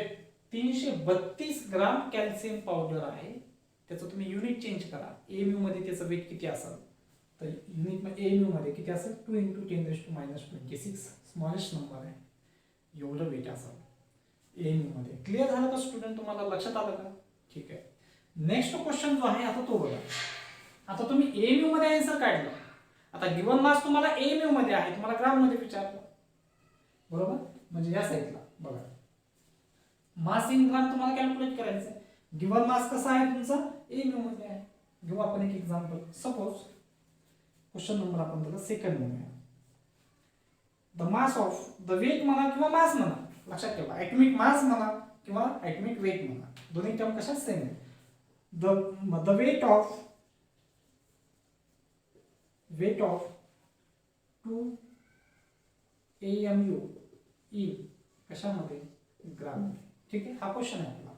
332 ग्राम कॅल्शियम पावडर आहे. त्याचं तुम्ही युनिट चेंज करा. एमयू मध्ये त्याचं वेट किती असेल, तर युनिट एमयू मध्ये किती असेल, 2 इंटू 10⁻26. स्मॉलेस्ट नंबर आहे, एवढं वेट असेल एमयू मध्ये. क्लिअर झालं का स्टुडंट, तुम्हाला लक्षात आलं का. ठीक आहे. नेक्स्ट क्वेश्चन जो आहे आता तो बघा. आता तुम्ही एमयू मध्ये आन्सर काढलं. आता गिवन मास तुम्हाला एमयू मध्ये आहे, तुम्हाला ग्राम मध्ये विचारलं. बरोबर. म्हणजे या साईडला बघा, मास इन ग्राम तुम्हाला कॅल्क्युलेट करायचं आहे. गिवन मास कसा आहे तुमचा, एमयू मध्ये आहे. घेऊ आपण एक एक्झाम्पल. सपोज क्वेश्चन नंबर आपण त्याला सेकंड म्हणूया. The mass of, the weight म्हणा किंवा मास म्हणा, लक्षात ठेवा. ॲटॉमिक मास म्हणा किंवा ॲटॉमिक वेट म्हणा, दोन्ही टर्म कशा सेम आहे. The weight of 2 AMU in कशामध्ये, ग्राम. ठीक आहे. हा क्वेश्चन आहे आपला.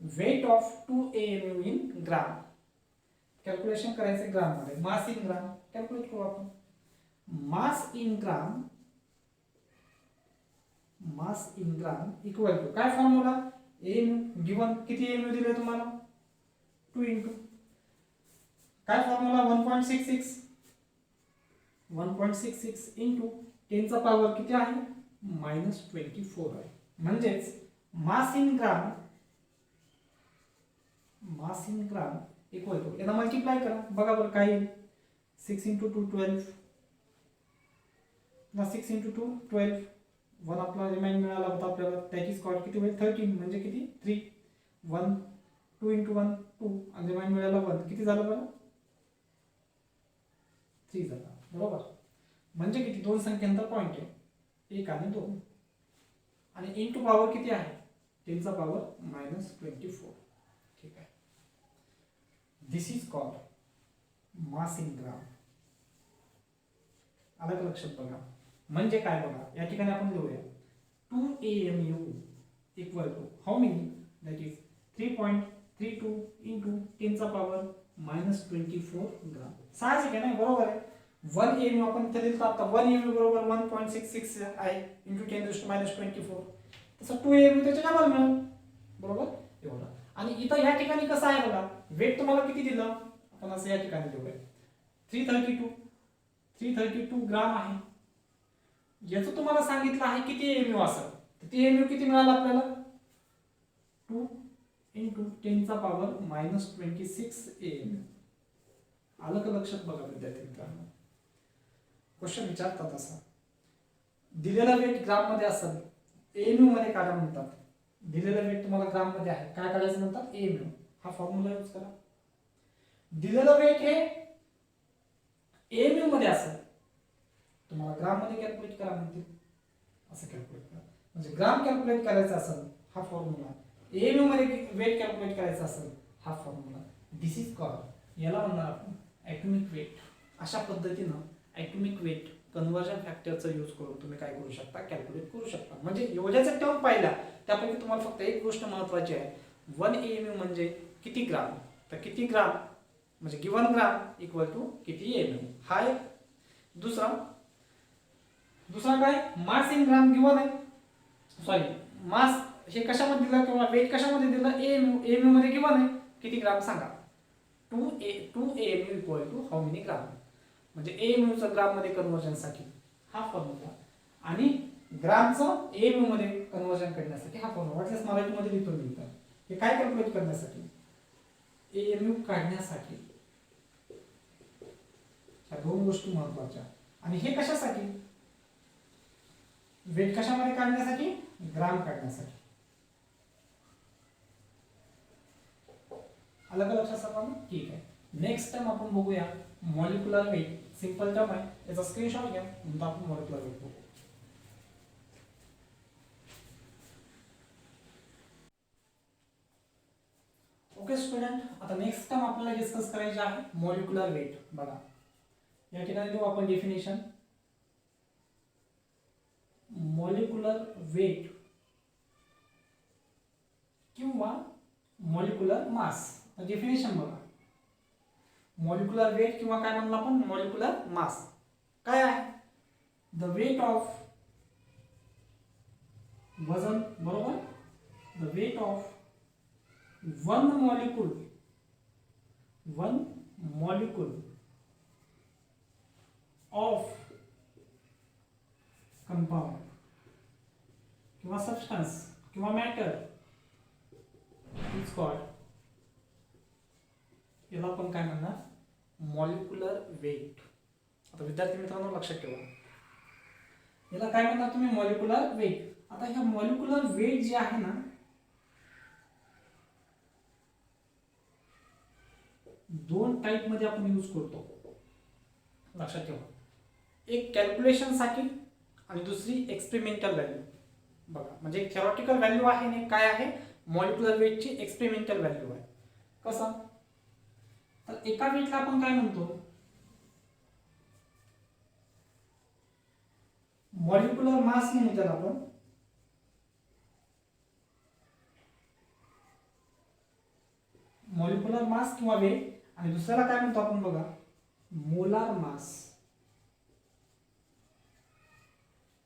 Weight of 2 AMU in gram. Calculation करायचं ग्राम मध्ये. मास इन ग्राम कॅल्क्युलेट करू आपण. Mass in gram equal to काय फॉर्म्युला, एमयू गिवन किती एमयू दिले तुम्हाला, 2 इंटू काय फॉर्म्युला 1.66 इंटू 10 चा पॉवर किती आहे, -24 आहे. म्हणजेच मास इन ग्राम इक्वल टू, याला मल्टिप्लाय करा बघा बरं काय येईल. 6 इंटू 2 12 ना, 6 इंटू 2 12. 1 आपला रिमाइंड मिळाला होता आपल्याला, त्याची स्क्वेअर किती होईल 13. म्हणजे किती 3. 1 2 इंटू 1 2 आणि रिमाइंड मिळाला 1. किती झालं बरं, 3 झाला. बरोबर. म्हणजे किती, दोन संख्यांचा पॉईंट आहे, 1 आणि 2, आणि इंटू पॉवर किती आहे, 10 चा पॉवर -24. ठीक आहे. दिस इज कॉल्ड मास इन ग्राम. आलं का लक्षात? बघा म्हणजे काय बघा, या ठिकाणी आपण लिहूया 2 AMU equal to how many, that is 3.32 into 10 चा पॉवर -24 ग्राम. साहजिक आहे ना, बरोबर आहे. 1 AMU आपण इथे लिहितो आता, 1 AMU बरोबर 1.66 आहे इंटू 10⁻24. तसं 2 AMU त्याच्या डबल मिळेल, बरोबर एवढं. आणि इथं या ठिकाणी कसं आहे बघा, वेट तुम्हाला किती दिलं, आपण असं या ठिकाणी लिहूया 332 ग्राम आहे. याचं तुम्हाला सांगितलं आहे किती AMU असेल, तर ते AMU किती मिळालं आपल्याला, 2 इंटू 10 चा पॉवर -26 AMU. आलं का लक्षात? बघा विद्यार्थी मित्रांनो, क्वेश्चन विचारतात असा, दिलेला वेट ग्राम मध्ये असेल, AMU मध्ये काढा म्हणतात. दिलेला वेट तुम्हाला ग्राम मध्ये आहे, काय काढायचं म्हणतात, AMU. हा फॉर्म्युला यूज करा. दिलेलं वेट हे AMU मध्ये असेल, तुम्हाला ग्राम मध्ये कॅल्क्युलेट करा म्हणते, असं कॅल्क्युलेट करा. म्हणजे ग्राम कॅल्क्युलेट करायचं असेल हा फॉर्म्युला, AMU मध्ये वेट कॅल्क्युलेट करायचं असेल हा फॉर्म्युला. दिस इज कॉल्ड, याला म्हणणार आपण ॲटॉमिक वेट. अशा पद्धतीनं ॲटॉमिक वेट कन्व्हर्जन फॅक्टरचा यूज करून तुम्ही काय करू शकता, कॅल्क्युलेट करू शकता. म्हणजे एवढ्याचा टर्म पाहिला त्यापैकी तुम्हाला फक्त एक गोष्ट महत्त्वाची आहे, 1 AMU म्हणजे किती ग्राम, तर किती ग्राम म्हणजे गिवन ग्राम इक्वल टू किती AMU. हा एक. दुसरा काय, मास इन ग्राम गिवन आहे, सॉरी मास हे कशामध्ये दिलं किंवा वेट कशामध्ये दिलं, AMU मध्ये गिवन आहे, किती ग्राम सांगा. 2 AMU equal to how many gram, म्हणजे AMU चं ग्राम मध्ये कन्वर्जन साठी हा फॉर्म्युला, आणि ग्रामचं AMU मध्ये कन्वर्जन करण्यासाठी हा फॉर्म्युला. वाटल्यास मराठीमध्ये लिहितो मी इथं. हे काय कॅल्क्युलेट करण्यासाठी, AMU काढण्यासाठी. ह्या दोन गोष्टी महत्त्वाच्या. आणि हे कशासाठी, वेट कशामध्ये काढण्यासाठी, ग्राम काढण्यासाठी. आलं का लक्षात सर्वांना? ठीक आहे. नेक्स्ट टाइम आपण बघूया मॉलिक्युलर वेट. सिंपल टर्म आहे, याचा स्क्रीनशॉट घ्या, नंतर आपण मॉलिक्युलर वेट बघू. ओके स्टुडंट, आता नेक्स्ट टाइम आपल्याला डिस्कस करायचे आहे मॉलिक्युलर वेट. बघा या ठिकाणी देऊ आपण डेफिनेशन, मॉलिक्युलर वेट किंवा मॉलिक्युलर मास. डेफिनेशन बघा, मॉलिक्युलर वेट किंवा काय म्हणलं आपण, मॉलिक्युलर मास काय आहे, द वेट ऑफ वजन, बरोबर, the weight of one molecule of compound किंवा सबस्टन्स किंवा मॅटर इज कॉल्ड, याला आपण काय म्हणणार, मॉलिक्युलर वेट. आता विद्यार्थी मित्रांनो लक्षात ठेवा, याला काय म्हणणार तुम्ही, मॉलिक्युलर वेट. आता ह्या मॉलिक्युलर वेट जे आहे ना, दोन टाइप मध्ये आपण यूज करतो, लक्षात ठेवा. एक कॅल्क्युलेशन साठी आणि दुसरी एक्सपेरिमेंटल व्हॅल्यू. बघा म्हणजे एक थेरॉटिकल व्हॅल्यू आहे आणि काय आहे, मॉलिक्युलर वेटची एक्सपेरिमेंटल व्हॅल्यू आहे. कसं, तर एका वेटला आपण काय म्हणतो, मॉलिक्युलर मास म्हणू त्याला आपण, मॉलिक्युलर मास किंवा वेट, आणि दुसऱ्याला काय म्हणतो आपण बघा, मोलार मास.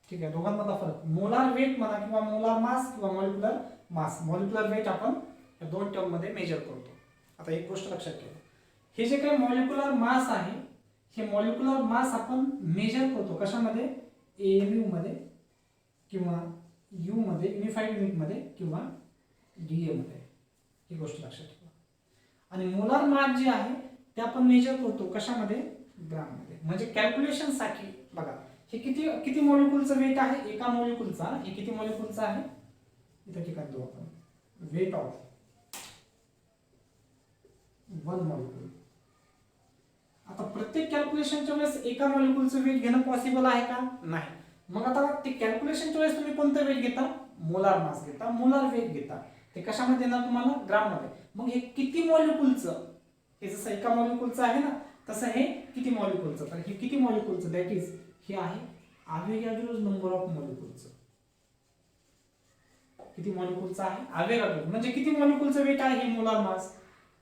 ठीक आहे, दोघांमधला फरक, मोलार वेट म्हणा किंवा मोलार मास किंवा मॉलिक्युलर मास. मॉलिक्युलर वेट आपण या दोन टर्म मध्ये मेजर करतो. आता एक गोष्ट लक्षात ठेवा, हे जे काही मॉलिक्युलर मास आहे, हे मॉलिक्युलर मास आपण मेजर करतो कशामध्ये, AMU मध्ये किंवा U मध्ये, युनिफाईड युनिट मध्ये किंवा DA मध्ये. ही गोष्ट लक्षात ठेवा. आणि मोलार मास जे आहे ते आपण मेजर करतो कशामध्ये, ग्राम मध्ये. म्हणजे कॅल्क्युलेशन साठी बघा, हे किती मॉलिक्यूलचं वेट आहे, एका मॉलिक्यूलचा, हे किती मॉलिक्यूलचं आहे, इथे ठिकाण देऊ आपण, वेट ऑफ वन मॉलिक्यूल. आता प्रत्येक कॅल्क्युलेशनच्या वेळेस एका मॉलिक्यूलचं वेट घेणं पॉसिबल आहे का? नाही. मग आता ते कॅल्क्युलेशनच्या वेळेस तुम्ही कोणतं वेट घेता? मोलार मास घेता, मोलार वेट घेता. ते कशामध्ये देणार तुम्हाला? ग्राममध्ये. मग हे किती मॉलिक्यूलचं, हे जसं एका मॉलिक्यूलचं आहे ना, तसं हे किती मॉलिक्यूलचं? तर हे किती मॉलिक्यूलचं, दॅट इज हे आहे अव्होगाड्रोज नंबर ऑफ मॉलिक्यूलचं. किती मॉलिक्यूलचं आहे? अव्होगाड्रो म्हणजे किती मॉलिक्यूलचं वेट आहे हे मोलार मास.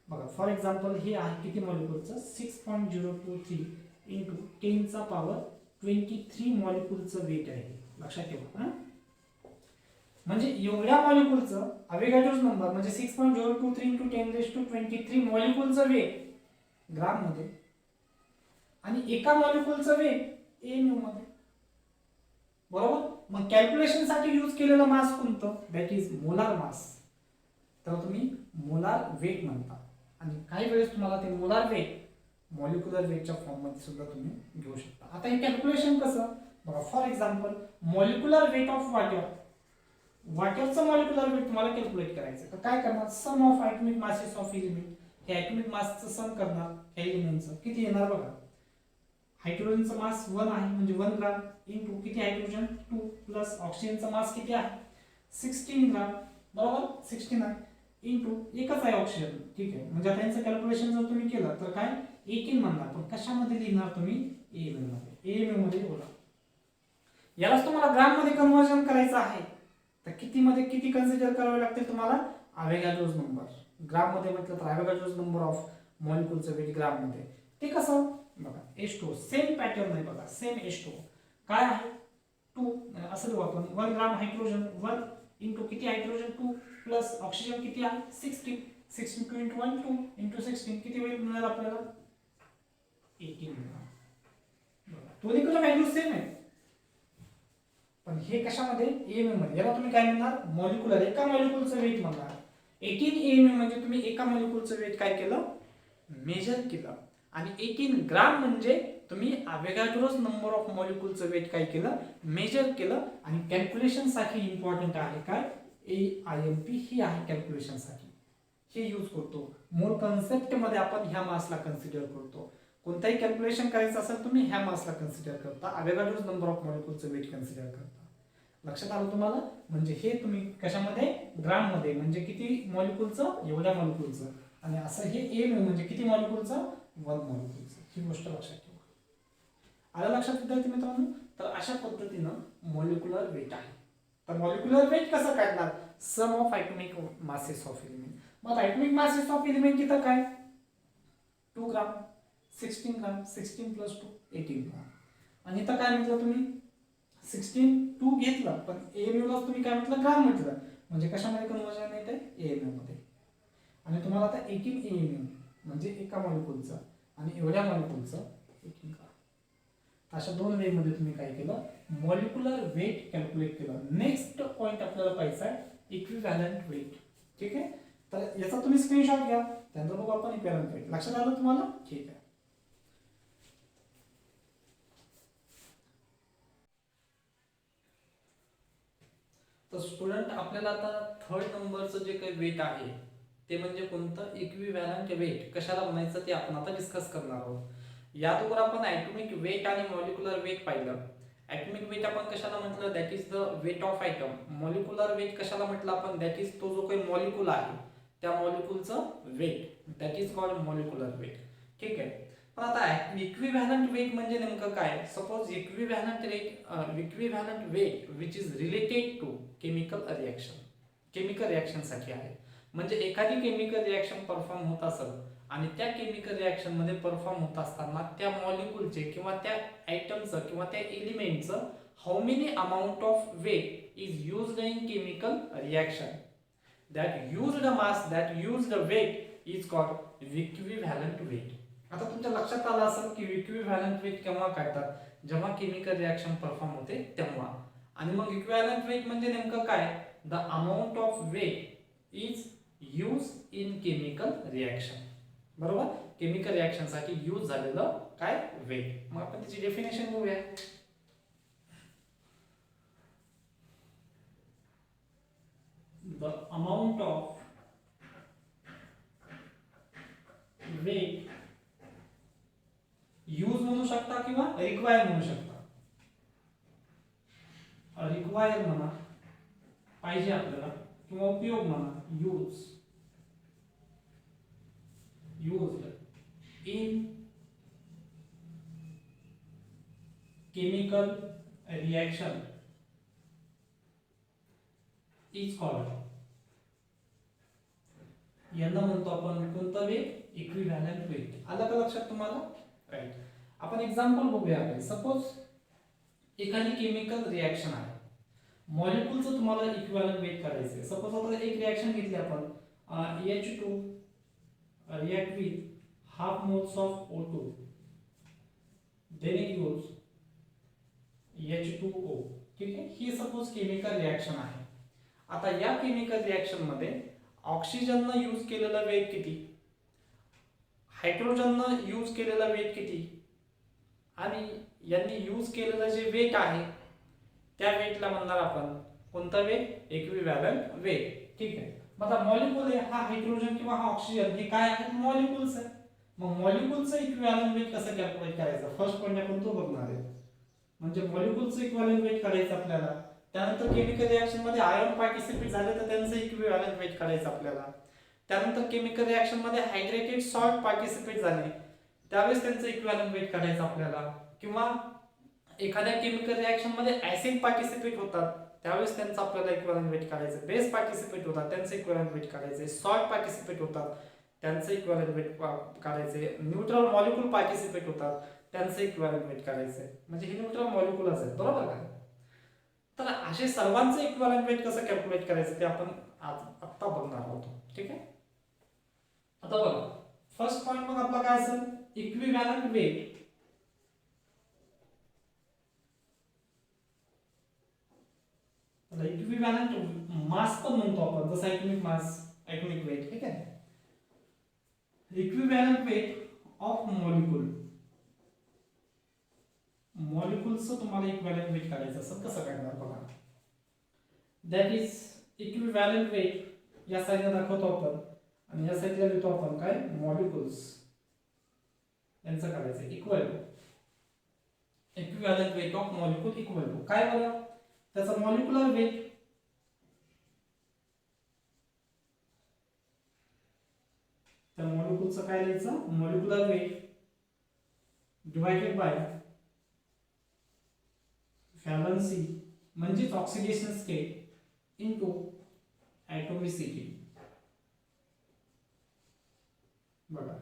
बघा फॉर एक्झाम्पल हे आहे किती मॉलिक्यूलचं? 6.023 इंटू 10 चा पॉवर 23 मॉलिक्यूलचं वेट आहे. लक्षात ठेवा. म्हणजे एवढ्या मॉलिक्यूलचं अव्होगाड्रोज नंबर म्हणजे 6.023 इंटू 10⁻23 मॉलिक्यूलचं वेट ग्राम मध्ये आणि एका मॉलिक्यूलचं वेट एमयू मध्ये. बरोबर. मग कॅल्क्युलेशन साठी यूज केलेलं मास कोणतं? That is molar mass. तर तुम्ही मोलार वेट म्हणता. आणि काही वेळेस तुम्हाला ते मोलार वेट मॉलिक्युलर वेटच्या फॉर्म मध्ये सुद्धा तुम्ही घेऊ शकता. आता हे कॅल्क्युलेशन कसं? बघा for example molecular weight of water, वॉटरचं मॉलिक्युलर वेट तुम्हाला कॅल्क्युलेट करायचं. तर काय करणार? Sum of atomic masses of element. हे ॲटॉमिक मासचं सम करणार ह्या एलिमेंटचं. किती येणार बघा. हायड्रोजनचा मास 1 आहे म्हणजे 1 ग्राम इंटू किती हायड्रोजन 2 प्लस ऑक्सिजनचा मास किती आहे 16 ग्राम. बरोबर. 16 आहे इंटू एकच आहे ऑक्सिजन. ठीक आहे. म्हणजे आता यांचं कॅल्क्युलेशन जर तुम्ही केलं तर काय 18 म्हणणार. पण कशामध्ये लिहिणार तुम्ही? एएमयू मध्ये. एएमयू मध्ये बोला. यालाच तुम्हाला ग्राम मध्ये कन्वर्जन करायचं आहे. तर किती मध्ये किती कन्सिडर करावे लागते तुम्हाला? अव्होगाड्रोज नंबर. ग्राम मध्ये म्हटलं तर अव्होगाड्रोज नंबर ऑफ मॉलिक्यूलचं वेट ग्राम मध्ये. ते कसं? बघा H2 सेम पॅटर्न आहे बघा. सेम H2 काय आहे 2 असं लिहू आपण. 1 ग्राम हायड्रोजन 1 इंटू किती हायड्रोजन 2 प्लस ऑक्सिजन किती आहे 16. 16 2 इंटू 1 2 इंटू 16 किती वेट मिळेल आपल्याला? 18 मिळणार. दोन्हीकडे व्हॅल्यू सेम आहे. पण हे कशामध्ये? एएमयू मध्ये. याला तुम्ही काय म्हणणार? मॉलिक्युलर. एका मॉलिक्यूलचं वेट म्हणणार. 18 एएमयू म्हणजे तुम्ही एका मॉलिक्यूलचं वेट काय केलं? मेजर केलं. आणि 18 ग्राम म्हणजे तुम्ही अव्होगाड्रोज नंबर ऑफ मॉलिक्यूलचं वेट काय केलं? मेजर केलं. आणि कॅल्क्युलेशन साठी इम्पॉर्टंट आहे काय? AIMP ही आहे कॅल्क्युलेशन साठी. हे यूज करतो. मोर कन्सेप्ट मध्ये आपण ह्या मासला कन्सिडर करतो. कोणताही कॅल्क्युलेशन करायचं असेल तुम्ही ह्या मासला कन्सिडर करता. अव्होगाड्रोज नंबर ऑफ मॉलिक्यूलचं वेट कन्सिडर करता. लक्षात आलं तुम्हाला? म्हणजे हे तुम्ही कशामध्ये? ग्राम मध्ये. म्हणजे किती मॉलिक्यूलचं? एवढ्या मॉलिक्यूलचं. आणि असं हे एएमयू म्हणजे किती मॉलिक्यूलचं? 1 मॉलिक्यूलचं. ही गोष्ट लक्षात ठेवा. आलं लक्षात विद्यार्थी मित्रांनो? तर अशा पद्धतीनं मॉलिक्युलर वेट आहे. तर मॉलिक्युलर वेट कसं काढणार? Sum of atomic masses of element. मग ॲटॉमिक मासेस ऑफ एलिमेंट इथं काय 2 ग्राम 16 ग्राम 16 प्लस 2 18 ग्राम. आणि इथं काय म्हटलं तुम्ही 16 2 घेतलं पण एएमयू ला तुम्ही काय म्हटलं? ग्राम म्हटलं. म्हणजे कशामध्ये कन्वर्जन येते? एएमयू मध्ये. आणि तुम्हाला आता 18 एएमयू म्हणजे एका मॉलिक्यूलचं आणि एवढ्या मॉलिक्यूलचं 18 ग्राम. अशा दोन वे मध्ये तुम्ही काय केलं? मॉलिक्युलर वेट कॅल्क्युलेट केलं. नेक्स्ट पॉइंट आपल्याला पाहायचा आहे इक्विव्हॅलंट वेट. ठीक आहे. तर याचा तुम्ही स्क्रीनशॉट घ्या. त्यानंतर बघू आपण इक्विव्हॅलंट वेट. लक्षात आलं तुम्हाला? ठीक आहे. तर स्टुडंट आपल्याला आता थर्ड नंबरचं जे काही वेट आहे ते म्हणजे कोणतं? Equivalent weight. कशाला म्हणायचं ते आपण आता डिस्कस करणार आहोत. या अगोदर आपण ॲटॉमिक वेट आणि मॉलिक्युलर वेट पाहिलं. ॲटॉमिक वेट आपण कशाला म्हटलं? That is the weight of atom. Molecular weight कशाला म्हटलं आपण? दॅट इज तो जो काही मॉलिक्यूल आहे त्या मॉलिक्यूलचं weight. That is called molecular weight. ठीक आहे. पण आता इक्विव्हॅलंट वेट म्हणजे नेमकं काय? Suppose equivalent weight which is related to chemical reaction. Chemical reaction साठी आहे. म्हणजे एखादी केमिकल रिएक्शन परफॉर्म होत असेल आणि त्या केमिकल रिएक्शन मध्ये परफॉर्म होत असताना त्या मॉलिक्यूलचे किंवा त्या आयटमचं किंवा त्या एलिमेंटचं how many amount of weight is used in chemical reaction. That used mass that used weight is called equivalent weight. आता तुमच्या लक्षात आलं असेल की इक्विव्हॅलंट वेट केव्हा काढतात? जेव्हा केमिकल रिएक्शन परफॉर्म होते तेव्हा. आणि मग इक्विव्हॅलंट वेट म्हणजे नेमकं काय? The amount of weight is use in chemical reaction. बरोबर. केमिकल रिएक्शन साठी यूज झालेलं काय? वेट. मग आपण त्याची डेफिनेशन बघूया. द अमाउंट ऑफ वेट किंवा रिक्वायर म्हणू शकता. रिक्वायर म्हणा, पाहिजे आपल्याला, किंवा उपयोग म्हणा, used in chemical reaction is called. यांना म्हणतो आपण कोणता वेग? इक्विव्हॅलंट वेग. आलं का लक्षात तुम्हाला? राईट. आपण एक्झाम्पल बघूया. आपण सपोज एखादी केमिकल रिएक्शन आहे, मॉलिक्यूलचं तुम्हाला इक्विव्हॅलंट वेग करायचं आहे. सपोज आता एक रिएक्शन घेतली आपण, H2 react with half moles of O2, then it gives H2O. ठीक आहे, ही सपोज केमिकल रिएक्शन आहे. आता या केमिकल रिएक्शन मध्ये ऑक्सिजननं यूज केलेला वेग किती, हायड्रोजननं यूज केलेला वेग किती, आणि यांनी यूज केलेलं जे वेट आहे त्या वेटला म्हणणार आपण कोणता वेग? इक्विव्हॅलंट वेग. ठीक आहे. मग आता मॉलिक्यूल आहे, हा हायड्रोजन किंवा हा ऑक्सिजन, हे काय आहेत? मॉलिक्यूल्स आहेत. मग मॉलिक्यूलचं इक्विव्हॅलंट वेट कसं कॅल्क्युलेट करायचं? फर्स्ट पॉईंट आपण तो बघणार आहे. म्हणजे मॉलिक्यूलचं इक्विव्हॅलंट वेट काढायचं आपल्याला. त्यानंतर केमिकल रिएक्शन मध्ये आयन पार्टिसिपेट झाले तर त्यांचं इक्विव्हॅलंट वेट काढायचं आपल्याला. त्यानंतर केमिकल रिएक्शन मध्ये हायड्रेटेड सॉल्ट पार्टिसिपेट झाले त्यावेळेस त्यांचं इक्विव्हॅलंट वेट काढायचं आपल्याला. किंवा एखाद्या केमिकल रिएक्शन मध्ये ऍसिड पार्टिसिपेट होतात त्यावेळेस त्यांचं आपल्याला इक्विव्हॅलंट वेट काढायचं. बेस पार्टिसिपेट होतात त्यांचं इक्विव्हॅलंट वेट काढायचं. सॉल्ट पार्टिसिपेट होतात त्यांचं इक्विव्हॅलंट वेट काढायचे. न्यूट्रल मॉलिक्यूल पार्टिसिपेट होतात त्यांचं इक्विव्हॅलंट वेट काढायचं. म्हणजे हे न्यूट्रल मॉलिक्यूलच आहेत, बरोबर का? तर असे सर्वांचं इक्विव्हॅलंट वेट कसं कॅल्क्युलेट करायचं ते आपण आत्ता बघणार आहोत. ठीक आहे. आता बघा, फर्स्ट पॉइंट मग आपला काय असेल? Equivalent weight. इक्विव्हॅलंट मास पण म्हणतो आपण, जसं ॲटॉमिक मास, ॲटॉमिक वेट. ठीक आहे. Equivalent weight of molecule. मॉलिक्यूलचं तुम्हाला इक्विव्हॅलंट वेट काढायचं असेल कसं काढणार बघा. दॅट इज इक्विव्हॅलंट वेट या साईडला दाखवतो आपण आणि या साईडला लिहितो आपण काय? मॉलिक्यूल्स. यांचं काढायचं equal to equivalent weight of molecule equal to काय बघा? त्याचा मॉलिक्युलर वेट त्या मॉलिक्यूलचं काय लिहायचं? Molecular weight divided by valency म्हणजेच ऑक्सिडेशन स्टेट इनटू ॲटॉमिसिटी. बघा,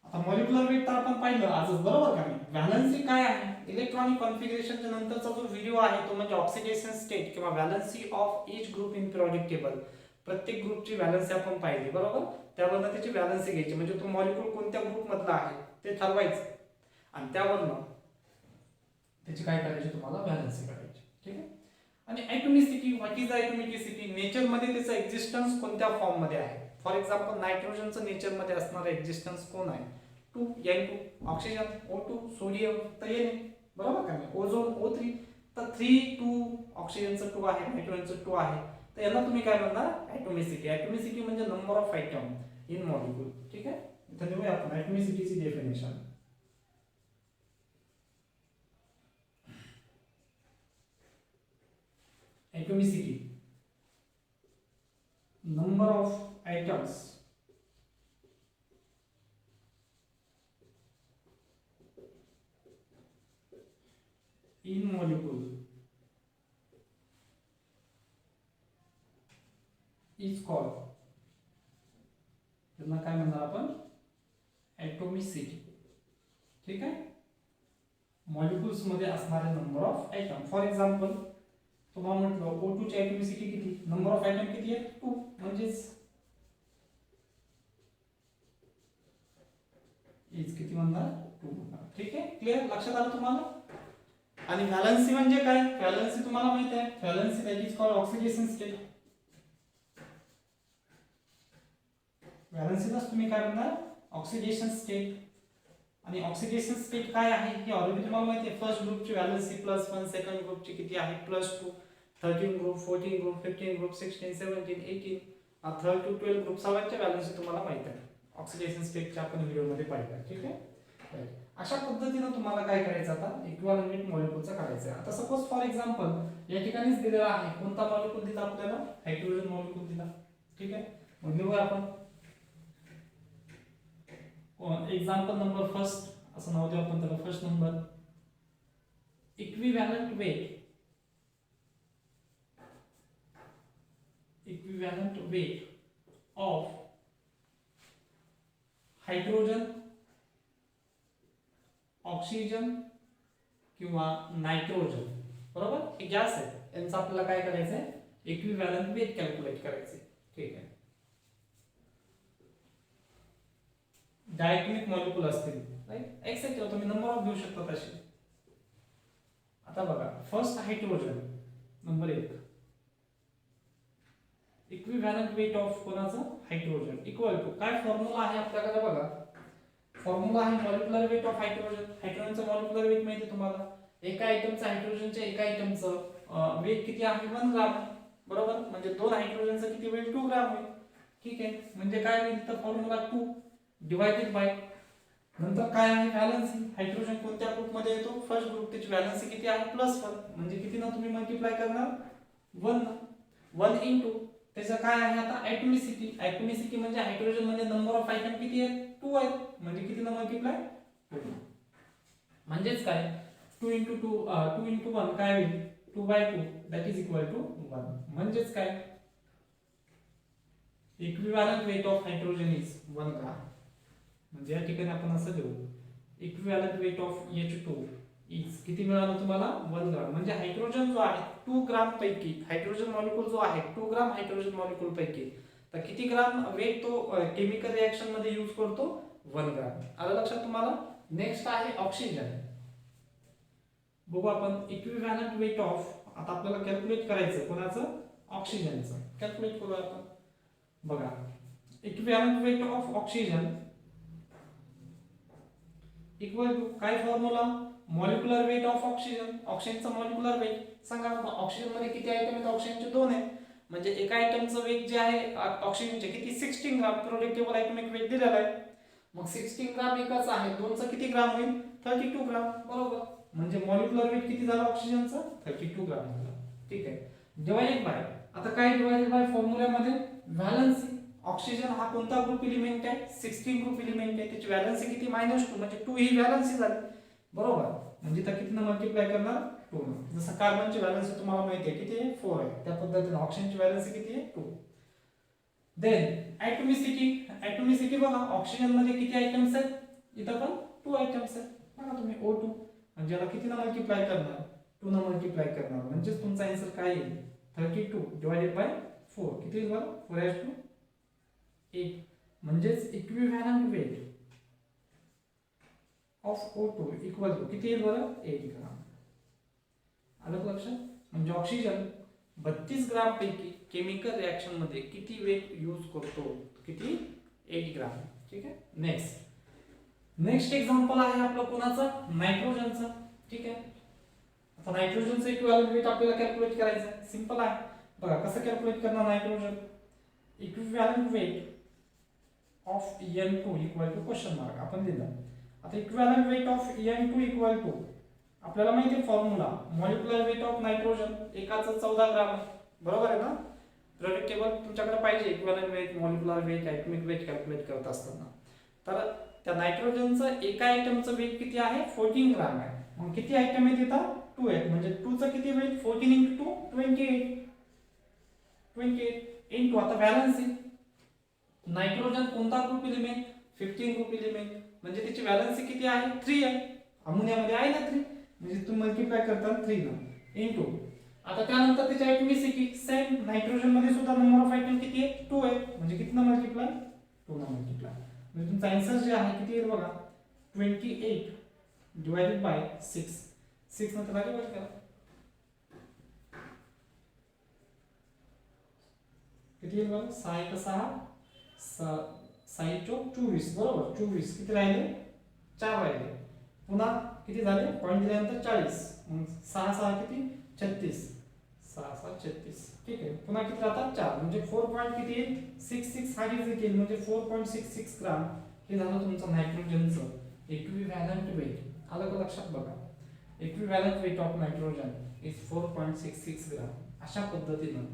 आता मॉलिक्युलर वेट तर आपण पाहिलं आजच, बरोबर का? व्हॅलन्सी काय आहे? इलेक्ट्रॉनिक कॉन्फिगरेशनच्या नंतरचा जो व्हिडिओ आहे तो म्हणजे ऑक्सिडेशन स्टेट किंवा valency of each group in periodic table. प्रत्येक ग्रुपची व्हॅलन्सी आपण पाहिली, बरोबर? त्यावरनं त्याची व्हॅलन्सी घ्यायची, म्हणजे तो मॉलिक्यूल कोणत्या ग्रुप मधला आहे ते ठरवायचं आणि त्यावरनं त्याची काय करायची? तुम्हाला व्हॅलन्सी काढायची. ठीक आहे. आणि ॲटॉमिसिटी, व्हॉट इज ॲटॉमिसिटी? नेचर मध्ये त्याचा एक्झिस्टन्स कोणत्या फॉर्म मध्ये आहे. फॉर एक्झाम्पल नायट्रोजनचं नेचर मध्ये असणारं एक्झिस्टन्स कोण आहे? 2 N2, ऑक्सिजन O2, सोडियम तर Na, बरोबर का? Ozone O3. तर 3 2 ऑक्सिजनचं 2 आहे, नायट्रोजनचं 2 आहे. तर यांना तुम्ही काय म्हणणार? ॲटॉमिसिटी. ॲटॉमिसिटी म्हणजे number of atom in molecule. ठीक आहे. इथं लिहूया आपण ॲटॉमिसिटीची definition. Atomicity, number of atoms in molecule is called, त्यांना काय म्हणणार आपण? ॲटॉमिसिटी. ठीक आहे. मॉलिक्यूल्स मध्ये असणारे number of atom. For example तुम्हाला म्हटलं O2 ची ॲटॉमिसिटी किती? नंबर ऑफ ॲटम किती आहे? 2. म्हणजेच इज किती म्हणणार? 2 म्हणणार. ठीक आहे. क्लिअर? लक्षात आलं तुम्हाला? आणि व्हॅलन्सी म्हणजे काय? व्हॅलन्सी तुम्हाला माहिती आहे. Valency that is called oxidation state. व्हॅलन्सीलाच तुम्ही काय म्हणणार? Oxidation state. आणि ऑक्सिडेशन स्टेट काय आहे हे ऑलरेडी तुम्हाला माहिती आहे. फर्स्ट ग्रुपची व्हॅलन्सी +1, सेकंड ग्रुपची किती आहे? +2, 13 group, 14 group, 15 group, 16, 17, 18, 3 to 12 group सर्वांच्या व्हॅलन्सी तुम्हाला माहिती आहे. ऑक्सिडेशन स्टेटच्या आपण व्हिडिओ मध्ये पाहिलं. ठीक आहे. अशा पद्धतीनं तुम्हाला काय करायचं आता इक्विव्हॅलेंट मॉलिक्यूलचं काढायचं आहे. आता सपोज फॉर एक्झाम्पल या ठिकाणीच दिलेला आहे कोणता मॉलिक्यूल दिला आपल्याला हायड्रोजन मॉलिक्यूल दिला. ठीक आहे, मग लिहूया आपण एक्झाम्पल नंबर फर्स्ट असं नाव देऊ आपण त्याला. First number equivalent weight of hydrogen, oxygen किंवा नायट्रोजन. बरोबर, हे गॅस आहे, यांचं आपल्याला काय करायचं आहे इक्विव्हॅलेंट वेट कॅल्क्युलेट करायचे. ठीक आहे, डायटोमिक मॉलिक्यूल असतील राईट, एक्सेट्रा तुम्ही नंबर ऑफ घेऊ शकता तसे. आता बघा first hydrogen number 1 equivalent weight of कोणाचं हायड्रोजन इक्वल टू काय फॉर्म्युला आहे आपल्याकडे बघा. फॉर्म्युला आहे मॉलिक्युलर वेट ऑफ हायड्रोजन. हायड्रोजनचं मॉलिक्युलर वेट माहिती आहे तुम्हाला. एका आयटमचं हायड्रोजनच्या एका आयटमचं वेट किती आहे 1 ग्राम. बरोबर, म्हणजे 2 हायड्रोजनचं किती वेट 2 ग्राम होईल. ठीक आहे, म्हणजे काय होईल तर फॉर्म्युला 2 डिवायडेड बाय नंतर काय आहे व्हॅलेन्सी. हायड्रोजन कोणत्या ग्रुप मध्ये येतो फर्स्ट ग्रुप, त्याची व्हॅलेन्सी किती आहे +1, म्हणजे किती ना तुम्ही मल्टिप्लाय करणार 1 इंटू त्याचं काय आहे आता ॲटॉमिसिटी. ॲटॉमिसिटी म्हणजे हायड्रोजन मध्ये नंबर ऑफ आयटम किती आहेत 2 आहेत, म्हणजे किती ना मल्टिप्लाय 2. म्हणजेच काय 2 इंटू 1 काय होईल 2/2 दॅट इज इक्वल टू 1. म्हणजेच काय equivalent weight of hydrogen is 1 gram. म्हणजे या ठिकाणी आपण असं देऊ equivalent weight of H2 is किती मिळालं तुम्हाला 1 ग्राम. म्हणजे हायड्रोजन जो आहे 2 ग्राम पैकी हायड्रोजन मॉलिक्यूल जो आहे 2 ग्राम हायड्रोजन मॉलिक्यूल पैकी तर किती ग्राम वेट तो केमिकल रिएक्शन मध्ये यूज करतो 1 ग्राम. आलं लक्षात तुम्हाला. नेक्स्ट आहे ऑक्सिजन. बघू आपण इक्विव्हॅलेंट वेट ऑफ आता आपल्याला कॅल्क्युलेट करायचं कोणाचं ऑक्सिजनचं. कॅल्क्युलेट करूया आपण. बघा equivalent weight of oxygen equal to काय formula molecular weight of oxygen. ऑक्सिजनचं मॉलिक्युलर वेट सांगा. ऑक्सिजन मध्ये किती आयटम आहेत ऑक्सिजनचे 2 आहेत, म्हणजे एका आयटमचं वेट जे आहे ऑक्सिजनचे किती 16 ग्राम. पिरियोडिक टेबल ॲटॉमिक वेट दिलेला आहे. मग 16 ग्राम एकाच आहे 2चं किती ग्राम होईल 32 ग्राम. बरोबर, म्हणजे मॉलिक्युलर वेट किती झालं ऑक्सिजनचं 32 ग्राम झालं. ठीक आहे, डिवाइडेड बाय आता काय डिवाइडेड बाय फॉर्म्युल्यामध्ये व्हॅलेन्सी. ऑक्सिजन हा कोणता ग्रुप एलिमेंट आहे 16 ग्रुप एलिमेंट आहे, त्याची व्हॅलेन्सी किती -2 म्हणजे 2 ही व्हॅलेन्सी झाली. बरोबर, म्हणजे तर किती मल्टिप्लाय करणार 2. जसं कार्बनची व्हॅलेन्सी तुम्हाला माहिती आहे किती आहे 4 आहे, त्या पद्धतीने ऑक्सिजनची व्हॅलेन्सी किती आहे 2. देन ॲटॉमिसिटी बघा ऑक्सिजन मध्ये किती आयटम्स आहेत इथं पण 2 आयटम्स आहेत. बघा तुम्ही O2 म्हणजे याला किती ना मल्टिप्लाय करणार 2 ना मल्टिप्लाय करणार, म्हणजे तुमचा आन्सर काय येईल 32 डिवाइडेड बाय 4 किती येईल बरं 4/8. म्हणजेच equivalent weight of O2 equal to किती येईल बरं 8 ग्राम. आलं लक्षात. म्हणजे ऑक्सिजन 32 ग्राम पैकी केमिकल रिएक्शन मध्ये किती वेट यूज करतो किती 8 ग्राम. ठीक आहे, नेक्स्ट एक्झाम्पल आहे आपलं कोणाचं नायट्रोजनचं. ठीक आहे, आता नायट्रोजनचं इक्विव्हॅलेंट वेट आपल्याला कॅल्क्युलेट करायचं आहे. सिंपल आहे. बघा कसं कॅल्क्युलेट करणार nitrogen equivalent weight of N2 equal to question mark आपण दिलं. आता equivalent weight of N2 equal to आपल्याला माहिती आहे formula molecular weight of nitrogen एकाचं 14 ग्राम आहे. बरोबर आहे ना. पिरियोडिक टेबल तुमच्याकडे पाहिजे equivalent weight molecular weight atomic weight calculate करत असताना. तर त्या नायट्रोजनचं एका आयटमचं वेट किती आहे 14 ग्राम आहे. मग किती आयटम आहेत इथं 2 आहेत, म्हणजे 2चं किती वेट 14 इंटू 2 28 इंटू आता व्हॅलेन्सी नायट्रोजन कोणता ग्रुप एलिमेंट 15 ग्रुप एलिमेंट, म्हणजे त्याची व्हॅलेन्सी किती आहे 3 आहे. अमोनियामध्ये आहे ना 3, म्हणजे तुम्ही मल्टिप्लाय करता 3 ना इंटू आता त्यानंतर त्याची ॲटॉमिसिटी सेम. नायट्रोजन मध्ये सुद्धा नंबर ऑफ आयटम किती आहे 2 आहे, म्हणजे किती ना मल्टिप्लाय 2 ना मल्टिप्लाय. म्हणजे तुमचा आन्सर जे आहे किती येईल बघा 28 डिवाइडेड बाय 6 नंतर आगे डिवाइड करा किती येईल बघा 6 बरोबर 24 किती राहिले 4 राहिले. पुन्हा किती झाले पॉईंट दिल्यानंतर 40 मग 6 किती 36 36. ठीक आहे, पुन्हा किती राहतात 4 म्हणजे 4 पॉईंट किती येईल 66 हा डिजिट येईल, म्हणजे 4.66 ग्राम हे झालं तुमचं नायट्रोजनचं इक्विव्हॅलंट वेट आलं का लक्षात बघा. Equivalent weight of nitrogen is 4.66 gram. अशा पद्धतीनं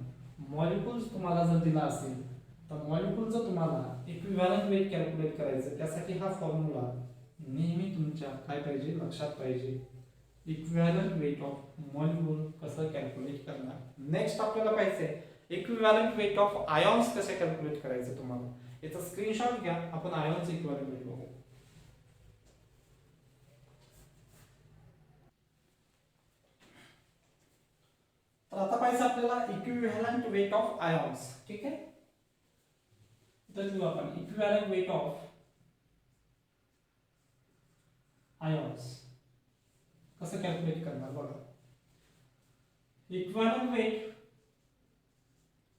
मॉलिक्युल्स तुम्हाला जर दिला असेल तर मॉलिक्युलचं तुम्हाला इक्विव्हॅलंट वेट कॅल्क्युलेट करायचं. त्यासाठी हा फॉर्म्युला नेहमी तुमच्या काय पाहिजे लक्षात पाहिजे. इक्विव्हॅलंट वेट ऑफ मॉलिक्यूल कसं कॅल्क्युलेट करणार. नेक्स्ट आपल्याला पाहिजे इक्विव्हॅलंट वेट ऑफ आयॉन्स कसे कॅल्क्युलेट करायचे. तुम्हाला याचा स्क्रीनशॉट घ्या. आपण आयॉन्स इक्विव्हॅलंट वेट बघू. तर आता पाहिजे आपल्याला इक्विव्हॅलंट वेट ऑफ आयॉन्स. ठीक आहे. तर लिहू आपण इक्विव्हॅलंट वेट ऑफ आयॉन्स कसं कॅल्क्युलेट करणार बघा. Equivalent weight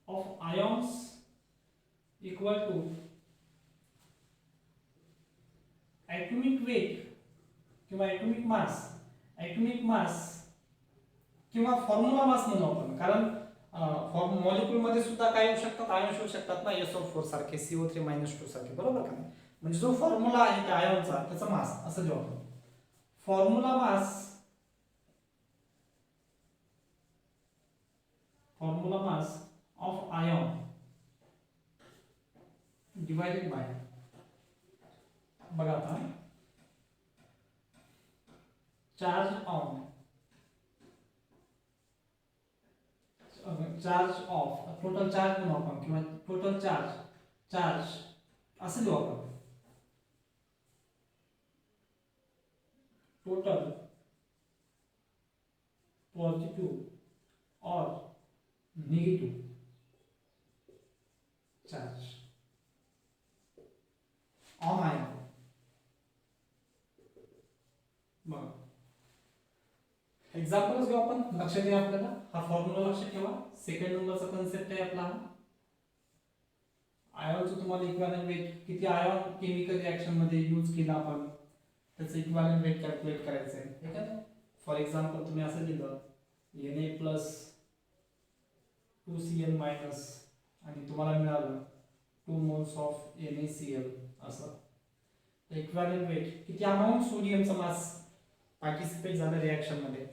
of ions equal to atomic weight किंवा ॲटॉमिक मास किंवा फॉर्म्युला मास म्हणू आपण. कारण मॉलिक्यूल मध्ये सुद्धा काय येऊ शकतात आयॉन्स येऊ शकतात ना. SO4 सारखे CO3-2 सारखे बरोबर का नाही. म्हणजे जो फॉर्म्युला आहे त्या आयॉनचा त्याचा मास असं लिहू आपण. Formula mass of ion divided by बघा आता चार्ज ऑफ टोटल चार्ज म्हणू आपण किंवा टोटल चार्ज असं लिहू आपण. टोटल पॉझिटिव्ह और निगेटिव्ह चार्ज ऑन आयन. बघा एक्झाम्पल्स घेऊ आपण. लक्षात घ्या आपल्याला हा फॉर्म्युला लक्षात ठेवा. सेकंड नंबरचा कन्सेप्ट आहे आपला. आयॉनचं तुम्हाला इक्विव्हॅलंट वेट किती आयॉन केमिकल रिएक्शन मध्ये यूज केला आपण त्याचं इक्विव्हॅलंट वेट कॅल्क्युलेट करायचं आहे. ठीक आहे. फॉर एक्झाम्पल तुम्ही असं लिहिलं Na + 2Cl- आणि तुम्हाला मिळालं 2 moles ऑफ NaCl असं. इक्विव्हॅलंट वेट किती अमाऊंट सोडियमचं मास पार्टिसिपेट झालं रिएक्शन मध्ये,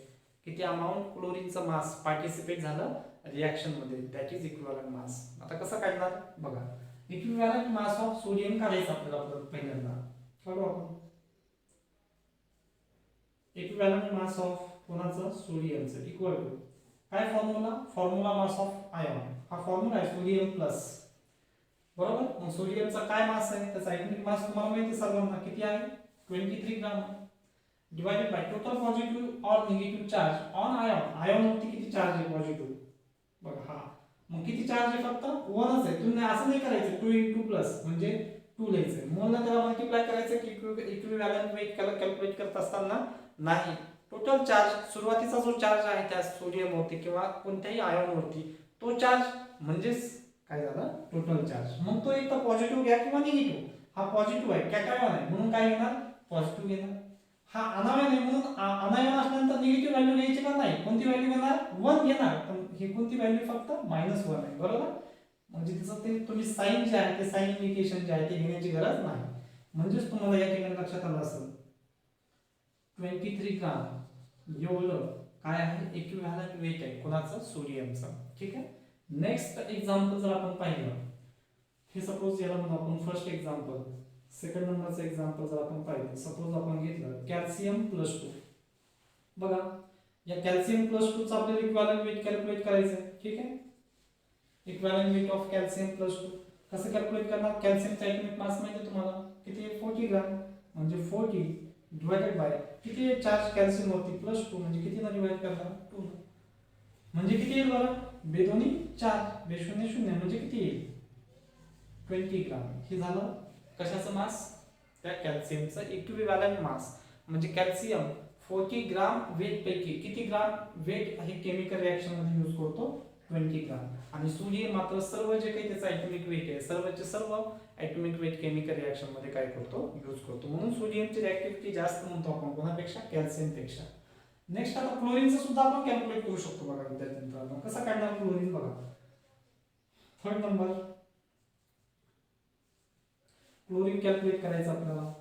किती अमाऊंट क्लोरीनचं मास पार्टिसिपेट झालं रिएक्शन मध्ये, दॅट इज इक्विव्हॅलंट मास. आता कसं काढणार बघा. इक्विव्हॅलंट मास ऑफ सोडियम काढायचं आपल्याला पहिल्यांदा. काढू आपण इक्विव्हॅलंट मास ऑफ कोणाचं सोडियमचं इक्वल टू काय फॉर्म्युला मास ऑफ आयॉन. हा फॉर्म्युला आहे सोडियम प्लस बरोबर. मग सोडियमचा काय मास आहे त्याचा ॲटॉमिक मास तुम्हाला माहिती सर्वांना किती आहे 23 gram divided by total positive और negative charge on ion. Ion वरती किती चार्ज आहे पॉझिटिव्ह बघा हा. मग किती चार्ज आहे फक्त 1च आहे. तुम्ही असं नाही करायचं 2 × प्लस म्हणजे 2 लिहायचं. म्हणून त्याला मल्टिप्लाय करायचं की इक्विव्हॅलंट वेट कॅल्क्युलेट करत असताना नाही. टोटल चार्ज सुरुवातीचा जो चार्ज आहे त्या सोडियम वरती किंवा कोणत्याही आयॉन वरती तो चार्ज म्हणजेच काय झालं टोटल चार्ज. मग तो एक तर पॉझिटिव्ह घ्या किंवा निगेटिव्ह. हा पॉझिटिव्ह आहे कॅटायॉन आहे म्हणून काय घेणार पॉझिटिव्ह घेणार. हा अनायॉन आहे म्हणून अनायॉन असल्यानंतर निगेटिव्ह व्हॅल्यू घ्यायची का नाही. कोणती व्हॅल्यू घेणार 1 घेणार. पण ही कोणती व्हॅल्यू फक्त -1 आहे बरोबर. म्हणजे त्याचं ते तुम्ही साइन जे आहे ते साइन इंडिकेशन जे आहे ते घेण्याची गरज नाही. म्हणजेच तुम्हाला या ठिकाणी लक्षात आलं असेल 23 ग्राम एवढं काय आहे इक्विव्हॅलंट वेट आहे कोणाचं सोडियमचं. ठीक आहे. नेक्स्ट एक्झाम्पल जर आपण पाहिलं हे सपोज याला म्हणू आपण फर्स्ट एक्झाम्पल. सेकंड नंबरचं एक्झाम्पल जर आपण पाहिलं सपोज आपण घेतलं कॅल्शियम +2 बघा. या कॅल्शियम +2 चा आपल्याला इक्विव्हॅलंट वेट कॅल्क्युलेट करायचं आहे. ठीक आहे. इक्विव्हॅलंट वेट ऑफ कॅल्शियम +2 कसं कॅल्क्युलेट करणार. कॅल्शियमचा ॲटॉमिक मास माहिती आहे तुम्हाला किती 40 ग्राम म्हणजे 40 डिवाइडेड बाय किती चार्ज कॅल्शियम वरती +2 म्हणजे किती ने डिवाइड करणार 2 म्हणजे किती येईल बरं 2 दोन्ही 4 2 0 0 म्हणजे किती येईल 20 ग्राम. हे झालं कशाचं मास त्या कॅल्शियमचं इक्विव्हॅलंट मास. म्हणजे कॅल्शियम 40 ग्राम वेट पैकी किती ग्राम वेट हे केमिकल रिएक्शन मध्ये यूज करतो 20 ग्राम. आणि सोडियम मात्र सर्व जे काही त्याचा ॲटॉमिक वेट आहे सर्वचे सर्व ॲटॉमिक वेट केमिकल रिएक्शन मध्ये काय करतो यूज करतो. म्हणून सोडियमची रिएक्टिव्हिटी जास्त म्हणतो आपण कोणापेक्षा कॅल्शियम पेक्षा. नेक्स्ट आता क्लोरीनचं सुद्धा आपण कॅल्क्युलेट करू शकतो बघा विद्यार्थ्यांना. कसं काढणार क्लोरीन बघा. थर्ड नंबर क्लोरीन कॅल्क्युलेट करायचं आपल्याला.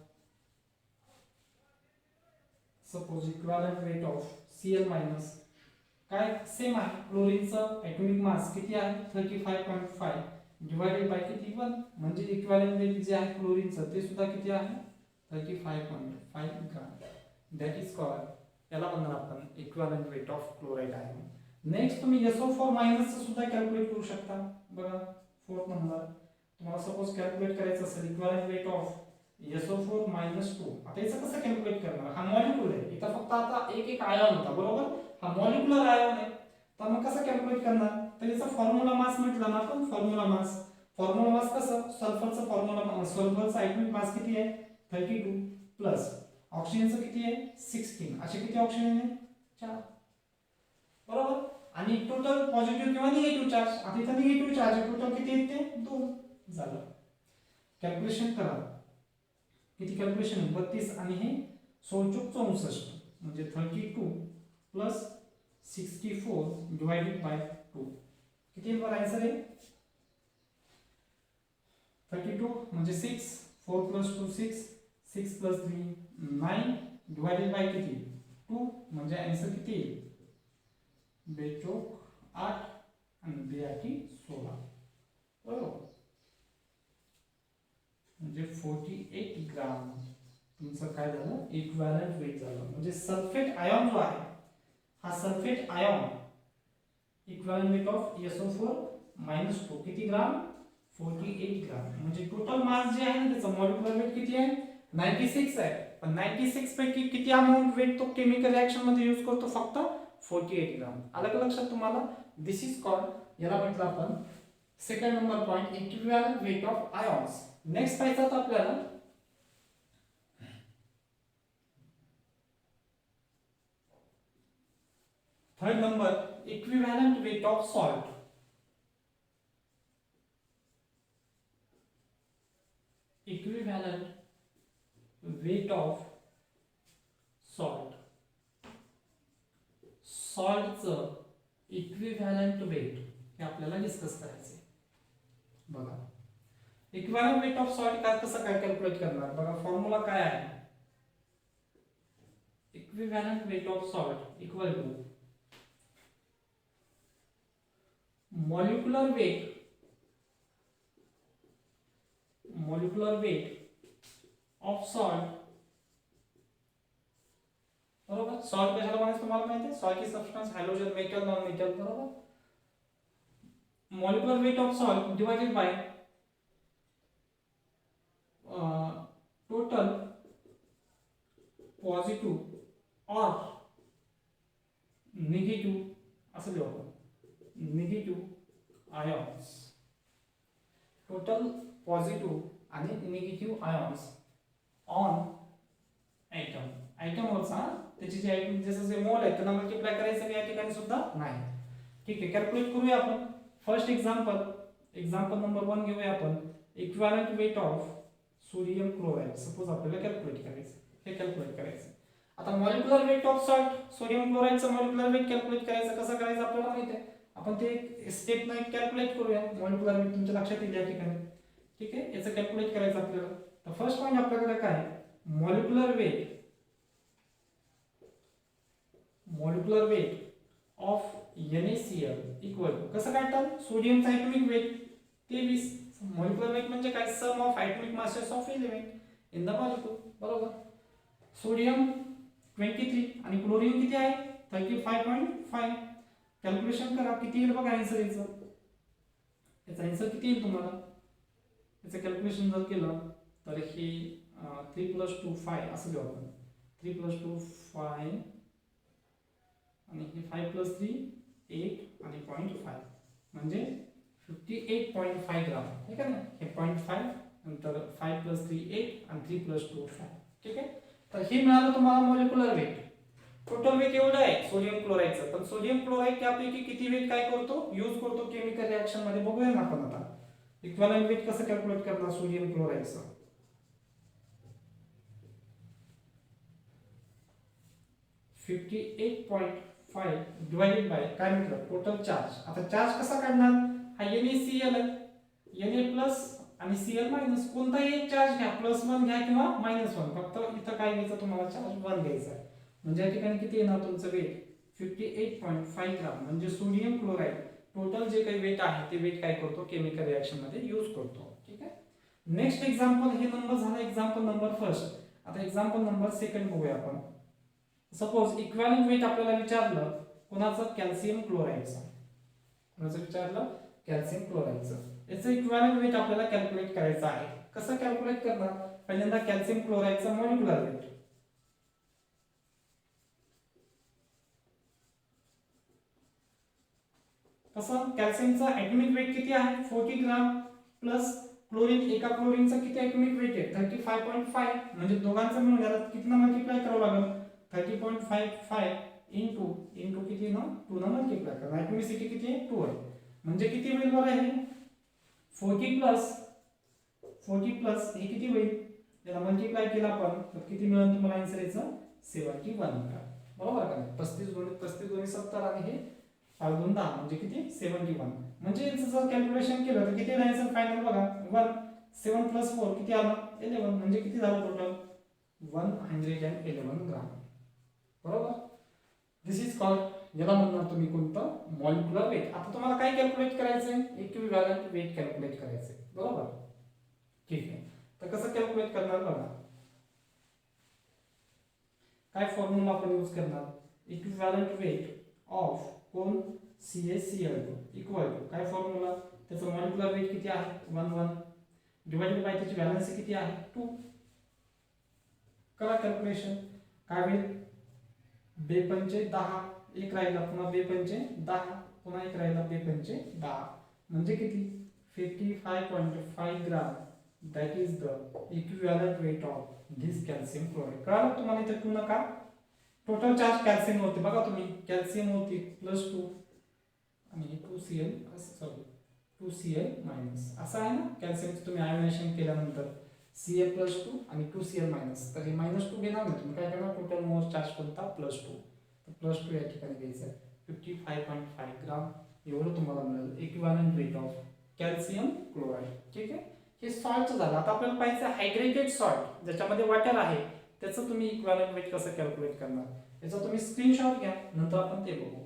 Suppose equivalent weight of Cl minus काय सेम आहे क्लोरीनचं ॲटॉमिक मास किती आहे 35.5 डिवाइडेड बाय किती 1 म्हणजे इक्विव्हॅलंट वेट जे आहे क्लोरीनचं ते सुद्धा किती आहे 35.5 ग्राम दॅट इज कॉल्ड याला म्हणणार आपण equivalent weight of chloride ion. Next तुम्ही SO4 मायनसचं सुद्धा कॅल्क्युलेट करू शकता. बघा फोर्थ नंबर तुम्हाला सपोज कॅल्क्युलेट करायचं असेल equivalent weight of SO4 minus 2. आता याचं कसं कॅल्क्युलेट करणार हा मॉलिक्यूल आहे इथं फक्त आता एक आयन होता बरोबर हा मॉलिक्युलर आयन आहे तर मग कसं कॅल्क्युलेट करणार तर याचा फॉर्म्युला मास म्हटलं ना आपण फॉर्म्युला मास कसं सल्फरचं फॉर्म्युला सल्फरचं ॲटॉमिक मास किती आहे 32 प्लस ऑक्सिजनचं किती आहे 16 असे किती ऑक्सिजन आहे 4 बरोबर आणि टोटल पॉझिटिव्ह किंवा निगेटिव्ह चार्ज आता इथं निगेटिव्ह चार्ज आहे टोटल किती आहेत ते 2 झालं. कॅल्क्युलेशन करा किती कॅल्क्युलेशन 32 आणि हे 64 म्हणजे 32 प्लस 64 डिवाइडेड बाय 2 किती येईल बरं आन्सर आहे 32 म्हणजे 6 4 प्लस 2 6 6 प्लस 3 9 डिवाइडेड बाय किती 2 म्हणजे आन्सर किती येईल 8 आणि 16 बरोबर म्हणजे 48 ग्राम तुमचं काय झालं इक्विव्हॅलंट वेट झालं. म्हणजे सल्फेट आयन जो आहे हा sulphate ion equivalent weight of SO4 minus 2 किती ग्राम 48 ग्राम म्हणजे टोटल मास जे आहे ना त्याचं मॉलिक्युलर वेट किती आहे 96 आहे पण 96 पैकी किती अमाउंट वेट तो केमिकल रिएक्शन मध्ये यूज करतो फक्त 48 ग्राम. आलं का लक्षात तुम्हाला दिस इज कॉल्ड याला म्हटलं आपण second number point equivalent weight of ions. Next पाहायचं आता आपल्याला third number equivalent weight of salt. Equivalent weight of salt सॉल्टचं इक्विव्हॅलंट वेट हे आपल्याला डिस्कस करायचे. बघा इक्विव्हॅलंट वेट ऑफ सॉल्ट काय कसं काय कॅल्क्युलेट करणार बघा फॉर्म्युला काय आहे equivalent weight of salt equal to molecular weight of salt बरोबर सॉल्ट कशाला म्हणायचं तुम्हाला माहिती आहे salt is substance hydrogen metal non metal बरोबर molecular weight of salt divided by total positive or negative असं लिहू आपण निगेटिव्ह आयॉन्स टोटल पॉझिटिव्ह आणि निगेटिव्ह आयॉन्स ऑन ॲटम वरचा त्याची जे ॲटम जसं जे मोल आहे त्यांना मल्टिप्लाय करायचं या ठिकाणी सुद्धा नाही. ठीक आहे कॅल्क्युलेट करूया आपण. फर्स्ट एक्झाम्पल नंबर 1 घेऊया आपण equivalent weight of sodium chloride suppose आपल्याला कॅल्क्युलेट करायचं हे कॅल्क्युलेट करायचं. आता molecular weight of salt sodium क्लोराईडचं मॉलिक्युलर वेट कॅल्क्युलेट करायचं कसं करायचं आपल्याला माहिती आहे आपण ते स्टेप नाही कॅल्क्युलेट करूया मॉलिक्युलर वेट तुमच्या लक्षात येईल या ठिकाणी. ठीक आहे याचं कॅल्क्युलेट करायचं आपल्याला. तर फर्स्ट पॉइंट आपल्याकडे काय molecular weight of NaCl equal to कसं काढतात सोडियमचा ॲटॉमिक वेट 23 मॉलिक्युलर वेट म्हणजे काय sum of atomic masses of element in the molecule बरोबर. सोडियम 23 आणि क्लोरीन किती आहे 35.5 कॅल्क्युलेशन करा किती येईल बघा आन्सर याचा आन्सर किती येईल तुम्हाला याचं कॅल्क्युलेशन जर केलं तर हे 3 + 2 5 असं घेऊ आपण 3 + 2 5 आणि हे 5 + 3 8 आणि 0.5 म्हणजे 58.5 ग्राम ठीक आहे ना हे 0.5 नंतर 5 + 3 8 आणि 3 + 2 5 ठीक आहे. तर हे मिळालं तुम्हाला मॉलिक्युलर वेट. टोटल वेट एवढं आहे सोडियम क्लोराईडचं पण सोडियम क्लोराईड त्यापैकी किती वेट काय करतो यूज करतो केमिकल रिएक्शन मध्ये बघूया ना आपण आता. इक्विव्हॅलंट वेट कसं कॅल्क्युलेट करणार सोडियम क्लोराईडचं 58.5 डिवाइडेड बाय काय म्हटलं टोटल चार्ज. आता चार्ज कसा काढणार हा NaCl आहे Na प्लस आणि Cl मायनस कोणताही एक चार्ज घ्या +1 घ्या किंवा -1 फक्त इथं काय घ्यायचं तुम्हाला चार्ज 1 घ्यायचा आहे म्हणजे या ठिकाणी किती येणार तुमचं वेट 58.5 ग्राम, म्हणजे सोडियम क्लोराईड टोटल जे काही वेट आहे ते वेट काय करतो केमिकल रिएक्शन मध्ये यूज करतो. ठीक आहे. नेक्स्ट एक्झाम्पल, हे नंबर झाला एक्झाम्पल नंबर फर्स्ट. आता एक्झाम्पल नंबर सेकंड बघूया आपण. सपोज इक्विव्हॅलेंट वेट आपल्याला विचारलं कोणाचं, कॅल्शियम क्लोराईडचं. कोणाचं विचारलं, कॅल्शियम क्लोराईडचं. याचं इक्विव्हॅलेंट वेट आपल्याला कॅल्क्युलेट करायचं आहे. कसं कॅल्क्युलेट करणार, पहिल्यांदा कॅल्शियम क्लोराईडचा मॉलिक्युलर वेट. कसं, कॅल्शियमचा ॲटॉमिक वेट किती आहे 40 ग्राम प्लस क्लोरीन, एका क्लोरीनचा किती ॲटॉमिक वेट आहे 35.5, म्हणजे दोघांचं मिळून याला कितना मल्टिप्लाय करावं लागेल 30.55 इंटू किती ना 2 ना मल्टिप्लाय करा. ॲटॉमिसिटी किती आहे 2 आहे, म्हणजे किती होईल बरं आहे 40 प्लस हे किती होईल, याला मल्टिप्लाय केला आपण तर किती मिळेल तुम्हाला आन्सर याचं 71 का, बरोबर का. 35 गुणिले 70 आणि हे 5 2 10 म्हणजे किती 71. म्हणजे याचं जर कॅल्क्युलेशन केलं तर किती आन्सर फायनल बघा 1 7 प्लस 4 किती आला 11, म्हणजे किती झालं टोटल 111 ग्राम, बरोबर. दिस इज कॉल्ड, याला म्हणणार तुम्ही कोणतं मॉलिक्युलर वेट. आता तुम्हाला काय कॅल्क्युलेट करायचंय, इक्विव्हॅलेंट वेट कॅल्क्युलेट करायचंय, बरोबर. ठीक आहे, तर कसं कॅल्क्युलेट करणार बघा, काय फॉर्म्युला आपण यूज करणार, इक्विव्हॅलेंट वेट ऑफ कोण CaCl2 इक्वल टू काय फॉर्म्युला, त्याचं मॉलिक्युलर वेट किती आहे 1 डिवाइडेड बाय त्याची व्हॅलेन्सी किती आहे 2. करा कॅल्क्युलेशन, काय होईल 2 पंचे 10, एक राहिला पुन्हा 2 पंचे 10, पुन्हा एक राहिला 2 पंचे 10, म्हणजे किती 55.5 gram. That is the equivalent weight of this calcium chloride. कळालं तुम्हाला इथे 2 नका, टोटल चार्ज कॅल्शियम होते बघा तुम्ही, कॅल्शियम होती +2 आणि 2Cl सॉरी 2Cl मायनस, असं आहे ना. कॅल्शियमचं तुम्ही आयोनायझेशन केल्यानंतर Cl+2 आणि 2Cl मायनस, तर हे -2 घेणार ना तुम्ही, काय करणार टोटल मोल चार्ज कोणता +2, तर +2 या ठिकाणी घ्यायचं आहे. 55.5 ग्राम एवढं तुम्हाला मिळेल equivalent weight of calcium chloride. ठीक आहे, हे सॉल्टचं झालं. आता आपल्याला पाहिजे हायड्रेटेड सॉल्ट, ज्याच्यामध्ये वॉटर आहे, त्याचं तुम्ही इक्विव्हॅलेंट वेट कसं कॅल्क्युलेट करणार, याचा तुम्ही स्क्रीनशॉट घ्या, नंतर आपण ते बघू.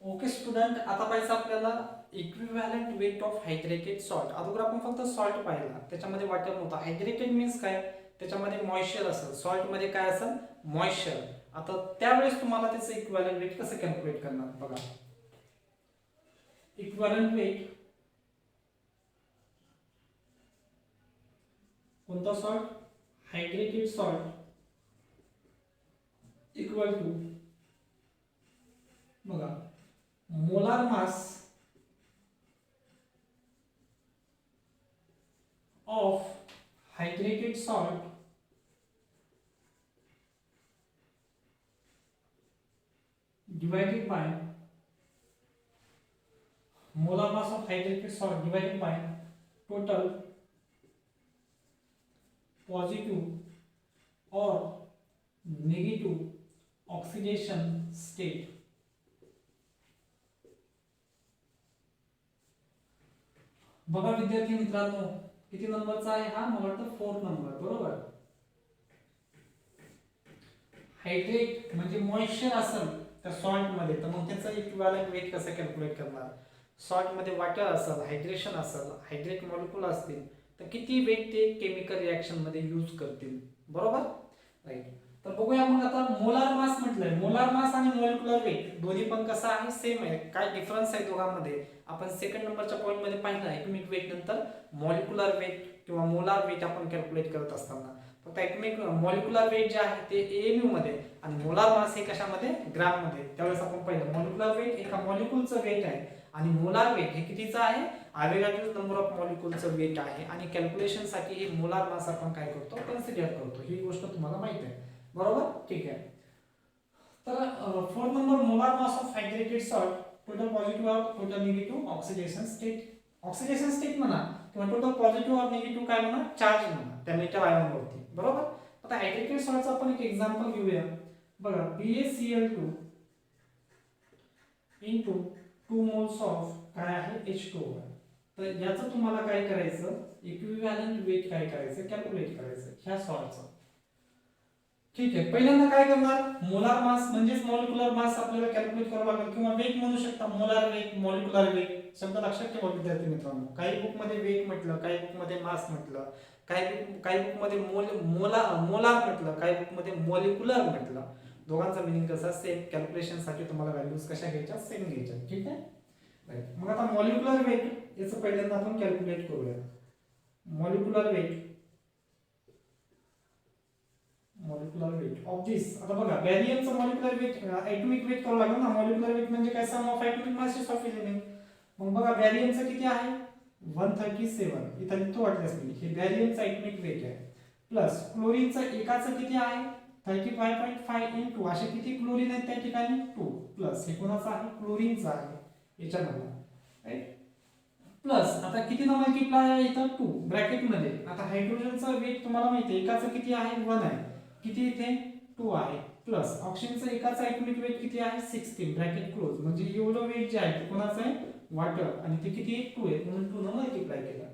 ओके स्टुडंट, आता पाहिजे आपल्याला equivalent weight of hydrated salt. अगोदर आपण फक्त सॉल्ट पाहिला, त्याच्यामध्ये वॉटर नव्हता. हायड्रेटेड मीन्स काय, त्याच्यामध्ये मॉइश्चर असेल, सॉल्टमध्ये काय असेल मॉइश्चर. आता त्यावेळेस तुम्हाला त्याचं इक्विव्हॅलेंट वेट कसं कॅल्क्युलेट करणार बघा. इक्विव्हॅलेंट वेट कोणता salt, hydrated salt equal to बघा molar mass of hydrated salt divided by molar mass of hydrated salt divided by total positive or negative oxidation state. बघा विद्यार्थी मित्रांनो, किती नंबरचा आहे हा, मला वाटतं 4th नंबर, बरोबर. हायड्रेट म्हणजे मॉइश्चर असेल त्या सॉल्ट मध्ये, तर मग त्याचा इक्विव्हॅलेंट वेट कसं कॅल्क्युलेट करणार. सॉल्ट मध्ये वॉटर असेल, हायड्रेशन असेल, हायड्रेट मॉलिक्यूल असतील, तर किती वेट ते केमिकल रिएक्शन मध्ये यूज करतील, बरोबर. राईट, तर बघूया मग आता. मोलार मास म्हटलंय, मोलार मास आणि मॉलिक्युलर वेट दोन्ही पण कसं आहे सेम आहे. काय डिफरन्स आहे दोघांमध्ये, आपण सेकंड नंबरच्या पॉईंट मध्ये पाहिलं. ॲटॉमिक वेट नंतर मॉलिक्युलर वेट किंवा मोलार वेट आपण कॅल्क्युलेट करत असताना फक्त ॲटॉमिक मॉलिक्युलर वेट जे आहे ते AMU मध्ये आणि मोलार मास हे कशामध्ये ग्राम मध्ये. त्यावेळेस आपण पाहिलं मॉलिक्युलर वेट एका मॉलिक्यूलचं वेट आहे आणि मोलार वेट हे कितीचं आहे, अवेगाड्रो नंबर ऑफ मॉलिक्यूलचं वेट आहे. आणि कॅल्क्युलेशन साठी हे मोलार मास आपण काय करतो कन्सिडर करतो, ही गोष्ट तुम्हाला माहिती आहे, बरोबर. ठीक आहे, तर 4th number molar mass of hydrated salt, total positive और total negative oxidation state. Oxidation state म्हणा किंवा टोटल पॉझिटिव्ह और निगेटिव्ह काय म्हणा, चार्ज म्हणा त्या मेटल आयन वरती, बरोबर. आता हायड्रेटेड सॉल्टचं आपण एक एक्झाम्पल घेऊया बघा. BaCl2 इंटू 2 मोल्स ऑफ काय आहे H2O. तर याचं तुम्हाला काय करायचं, इक्विव्हॅलंट वेट काय करायचं, कॅल्क्युलेट करायचं ह्या सॉर्टचं. ठीक आहे, पहिल्यांदा काय करणार, मोलार मास म्हणजेच मॉलिक्युलर मास आपल्याला कॅल्क्युलेट करावं लागेल, किंवा वेट म्हणू शकता, मोलार वेट, मॉलिक्युलर वेट. शब्द लक्षात ठेवा विद्यार्थी मित्रांनो, काही बुक मध्ये वेट म्हटलं, काही बुक मध्ये मास म्हटलं, काही बुक मध्ये मोलार म्हटलं, काही बुक मध्ये मॉलिक्युलर म्हटलं. दोघांचा मिनिंग कसा सेम, कॅल्क्युलेशन साठी तुम्हाला व्हॅल्यूज कशा घ्यायच्या, सेम घ्यायच्या. ठीक आहे, राईट. मग आता मॉलिक्युलर वेट याचं पहिल्यांदा आपण कॅल्क्युलेट करूया. Molecular weight of this. आता बघा, बॅरियमचं मॉलिक्युलर वेट, ॲटॉमिक वेट करावं लागेल ना. मॉलिक्युलर वेट म्हणजे काय, sum of atomic masses of element. मग बघा, बॅरियमचं किती आहे, 137. इथं लिहितो वाटल्यास मी, हे बॅरियमचं ॲटॉमिक वेट आहे. प्लस क्लोरीनचं एकाचं किती आहे, 35.5 into असे किती क्लोरीन आहेत त्या ठिकाणी, 2. प्लस हे कोणाचं आहे, क्लोरीनचं आहे याच्यामध्ये, राईट. प्लस आता किती न मल्टिप्लाय आहे इथं, 2 ब्रॅकेट मध्ये. आता हायड्रोजनचं वेट तुम्हाला माहिती आहे, एकाचं किती आहे, 1 आहे, किती इथे 2 आहे. प्लस ऑक्सिजनचं एकाचं ॲटॉमिक वेट किती आहे, 16 ब्रॅकेट क्लोज. म्हणजे एवढं वेट जे आहे ते कोणाचं आहे, वॉटर, आणि ते किती आहे, 2 आहे, म्हणून 2 न मल्टिप्लाय केलं.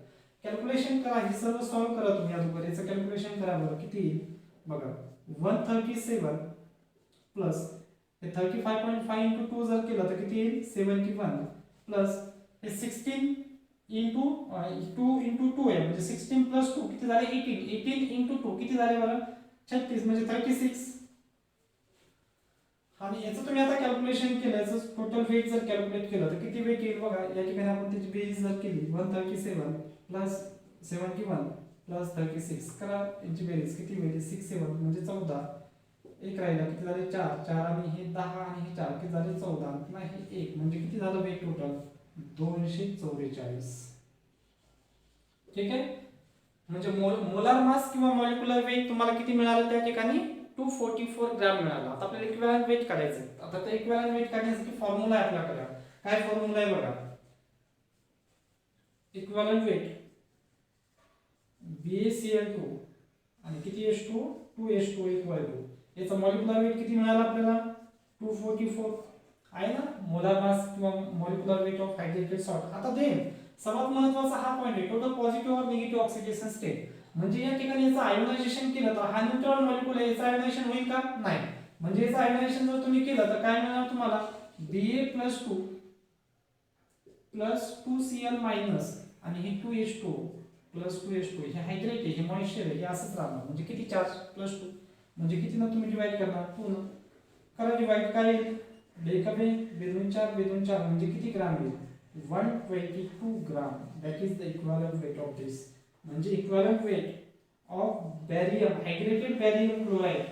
कॅल्क्युलेशन करा, हे सर्व सॉल्व्ह करा तुम्ही अगोदर. याचं कॅल्क्युलेशन करा बरं, किती येईल बघा. 137 प्लस हे 35.5 into 2 जर केलं तर किती येईल, 71. प्लस हे 16 इंटू 2 इंटू 2 आहे, म्हणजे 16 प्लस 2 किती झाले, 18. 18 इंटू 2 किती झाले बरं, 36, म्हणजे 36. आणि याचं तुम्ही आता कॅल्क्युलेशन केलं, याचं टोटल वेट जर कॅल्क्युलेट केलं तर किती वेट येईल बघा. या ठिकाणी आपण त्याची बेरीज जर केली, 137 प्लस 71 प्लस 36 करा, यांची बेरीज किती होईल, 6 7 म्हणजे 14. एक राहिला, किती झाले, 4 4 आणि हे 10 आणि हे 4 किती झाले, 14. नाही 1 म्हणजे किती झालं वेट टोटल, 244. ठीक आहे, म्हणजे मोलार मास किंवा मॉलिक्युलर वेट तुम्हाला किती मिळालं त्या ठिकाणी, 244 ग्रॅम मिळाला. आता आपल्याला इक्विव्हॅलंट वेट काढायचं. आता ते इक्विव्हॅलंट वेट काढण्यासाठी फॉर्म्युला आहे आपल्याकडे. काय फॉर्म्युला आहे बघा, इक्विव्हॅलंट वेट BaCl2 आणि किती H2, 2H2 इक्वल टू याचा मॉलिक्युलर वेट किती मिळाला आपल्याला, 244 आहे ना. मोलार मास किंवा molecular weight of hydrated salt. आता देन सर्वात महत्त्वाचा हा पॉइंट आहे, टोटल पॉझिटिव्ह और निगेटिव्ह ऑक्सिडेशन स्टेट. म्हणजे या ठिकाणी याचं आयोनायझेशन केलं तर हा न्यूट्रल मॉलिक्युल आहे, याचं आयोनायझेशन होईल का, नाही. म्हणजे याचं आयोनायझेशन जर तुम्ही केलं तर काय मिळणार तुम्हाला, Ba+2 प्लस 2Cl मायनस आणि हे 2H2 प्लस 2H2. हे हायड्रेट आहे, हे मॉइश्चर आहे, हे असंच राहणार. म्हणजे किती चार्ज, +2. म्हणजे किती ना तुम्ही डिवाइड करणार, 2 न करा डिवाइड. काय येईल, 2 का 2, 2 4 2 4 म्हणजे किती ग्राम येईल, 122 gram. That is the equivalent weight of this. म्हणजे equivalent weight of barium, hydrated barium chloride,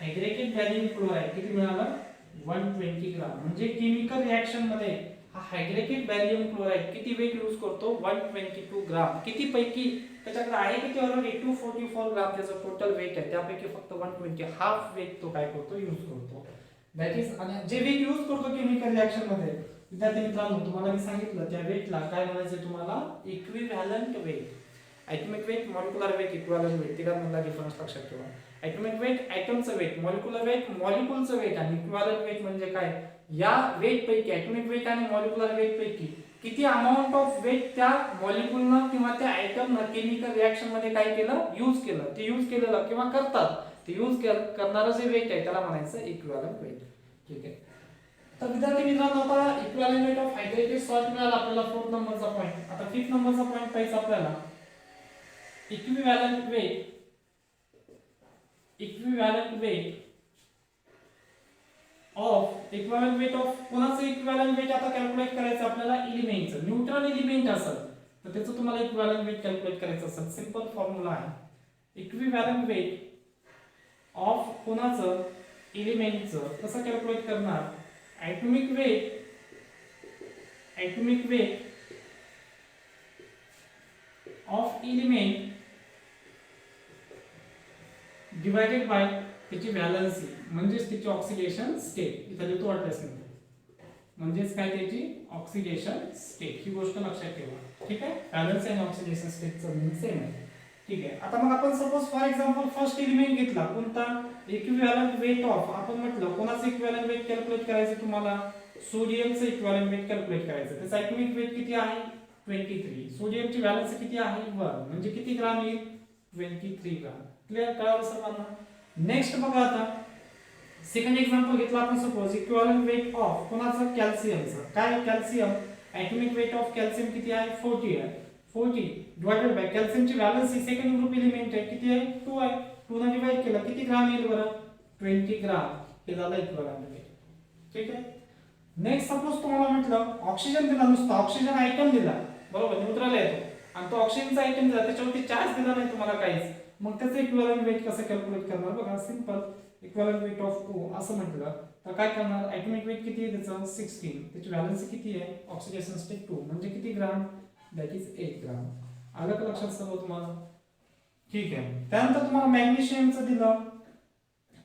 hydrated barium chloride किती मिळालं, 120 ग्राम. म्हणजे केमिकल रिएक्शन मध्ये हा हायड्रेटेड बॅरियम क्लोराइड किती वेट यूज करतो, 122 ग्राम. किती पैकी त्याच्याकडे आहे किती ऑलरेडी, 244 ग्राम त्याचं टोटल वेट आहे, त्यापैकी फक्त 120 हाफ वेट तो काय करतो, यूज करतो. दॅट इज, आणि जे वेट यूज करतो केमिकल रिएक्शन मध्ये विद्यार्थी मित्रांनो, तुम्हाला मी सांगितलं त्या वेटला काय म्हणायचं तुम्हाला, equivalent weight. Atomic weight, molecular weight, equivalent weight, तिघांमधला डिफरन्स लक्षात ठेवा. ॲटॉमिक वेट ॲटमचं वेट, मॉलिक्युलर वेट मॉलिक्युलचं वेट, आणि इक्विव्हॅलंट वेट म्हणजे काय, या वेट पैकी ॲटॉमिक वेट आणि मॉलिक्युलर वेट पैकी किती अमाऊंट ऑफ वेट त्या मॉलिक्युलनं किंवा त्या ॲटमनं केमिकल रिएक्शन मध्ये काय केलं, यूज केलं. ते यूज केलेलं किंवा करतात ते यूज करणारं जे वेट आहे त्याला म्हणायचं इक्विव्हॅलंट वेट. ठीक आहे, तर विद्यार्थी मित्रांनो आता equivalent weight of hydrated salt मिळाला आपल्याला 4th नंबरचा पॉइंट. आता 5th नंबरचा पॉइंट पाहिजे आपल्याला, इक्विव्हॅलंट वेट ऑफ कोणाचं इक्विव्हॅलंट वेट आता कॅल्क्युलेट करायचं आपल्याला, एलिमेंटचं. न्यूट्रल एलिमेंट असेल तर त्याचं तुम्हाला इक्विव्हॅलंट वेट कॅल्क्युलेट करायचं असेल. सिंपल फॉर्म्युला आहे, इक्विव्हॅलंट वेट ऑफ कोणाचं, एलिमेंटचं. कसं कॅल्क्युलेट करणार, atomic weight of element divided by त्याची व्हॅलन्सी, म्हणजेच त्याची ऑक्सिडेशन स्टेट. इथं देतो वाटल्यास म्हणजेच काय, त्याची ऑक्सिडेशन स्टेट. ही गोष्ट लक्षात ठेवा. ठीक आहे, व्हॅलन्सी आणि ऑक्सिडेशन स्टेटचं मीनिंग सेम आहे. ठीक आहे, आता मग आपण suppose for example first element घेतला कोणता, इक्विव्हॅलंट वेट ऑफ. आपण म्हटलं कोणाचं इक्विव्हॅलंट वेट कॅल्क्युलेट करायचं तुम्हाला, सोडियमचं इक्विव्हॅलंट वेट कॅल्क्युलेट करायचं. त्याचं ॲटॉमिक वेट किती आहे, 23. सोडियमची व्हॅलन्सी किती आहे 1, म्हणजे किती ग्राम येईल 23 ग्राम. क्लिअर कळलं सर्वांना. नेक्स्ट बघा आता सेकंड एक्झाम्पल घेतला आपण. सपोज इक्विव्हॅलेंट वेट ऑफ कोणाचं कॅल्शियमचं. काय calcium atomic weight of calcium किती आहे 40 आहे. 40 डिवाइडेड बाय कॅल्शियमची व्हॅलन्सी सेकंड ग्रुप एलिमेंट आहे किती आहे 2 आहे. 2 ने डिवाइड केलं किती ग्राम येईल बरं 20 ग्राम. हे झालं इक्विव्हॅलेंट वेट. ठीक आहे. नेक्स्ट सपोज तुम्हाला म्हटलं ऑक्सिजन दिला, नुसतं ऑक्सिजन आयटम दिला बरोबर न्यूट्रल आहे तो, आणि तो ऑक्सिजनचा आयटम दिला त्याच्यावरती चार्ज दिला नाही तुम्हाला काहीच, मग त्याचं इक्विव्हॅलेंट वेट कसं कॅल्क्युलेट करणार बघा. Simple equivalent weight of O असं म्हटलं तर काय करणार. ॲटॉमिक वेट किती आहे त्याचं 16. त्याची व्हॅलन्सी किती आहे ऑक्सिडेशन स्टेट 2 म्हणजे किती ग्राम दॅट इज 8 ग्राम. आलं का लक्षात सर्व तुम्हाला. ठीक आहे. त्यानंतर तुम्हाला मॅग्नेशियमचं दिलं.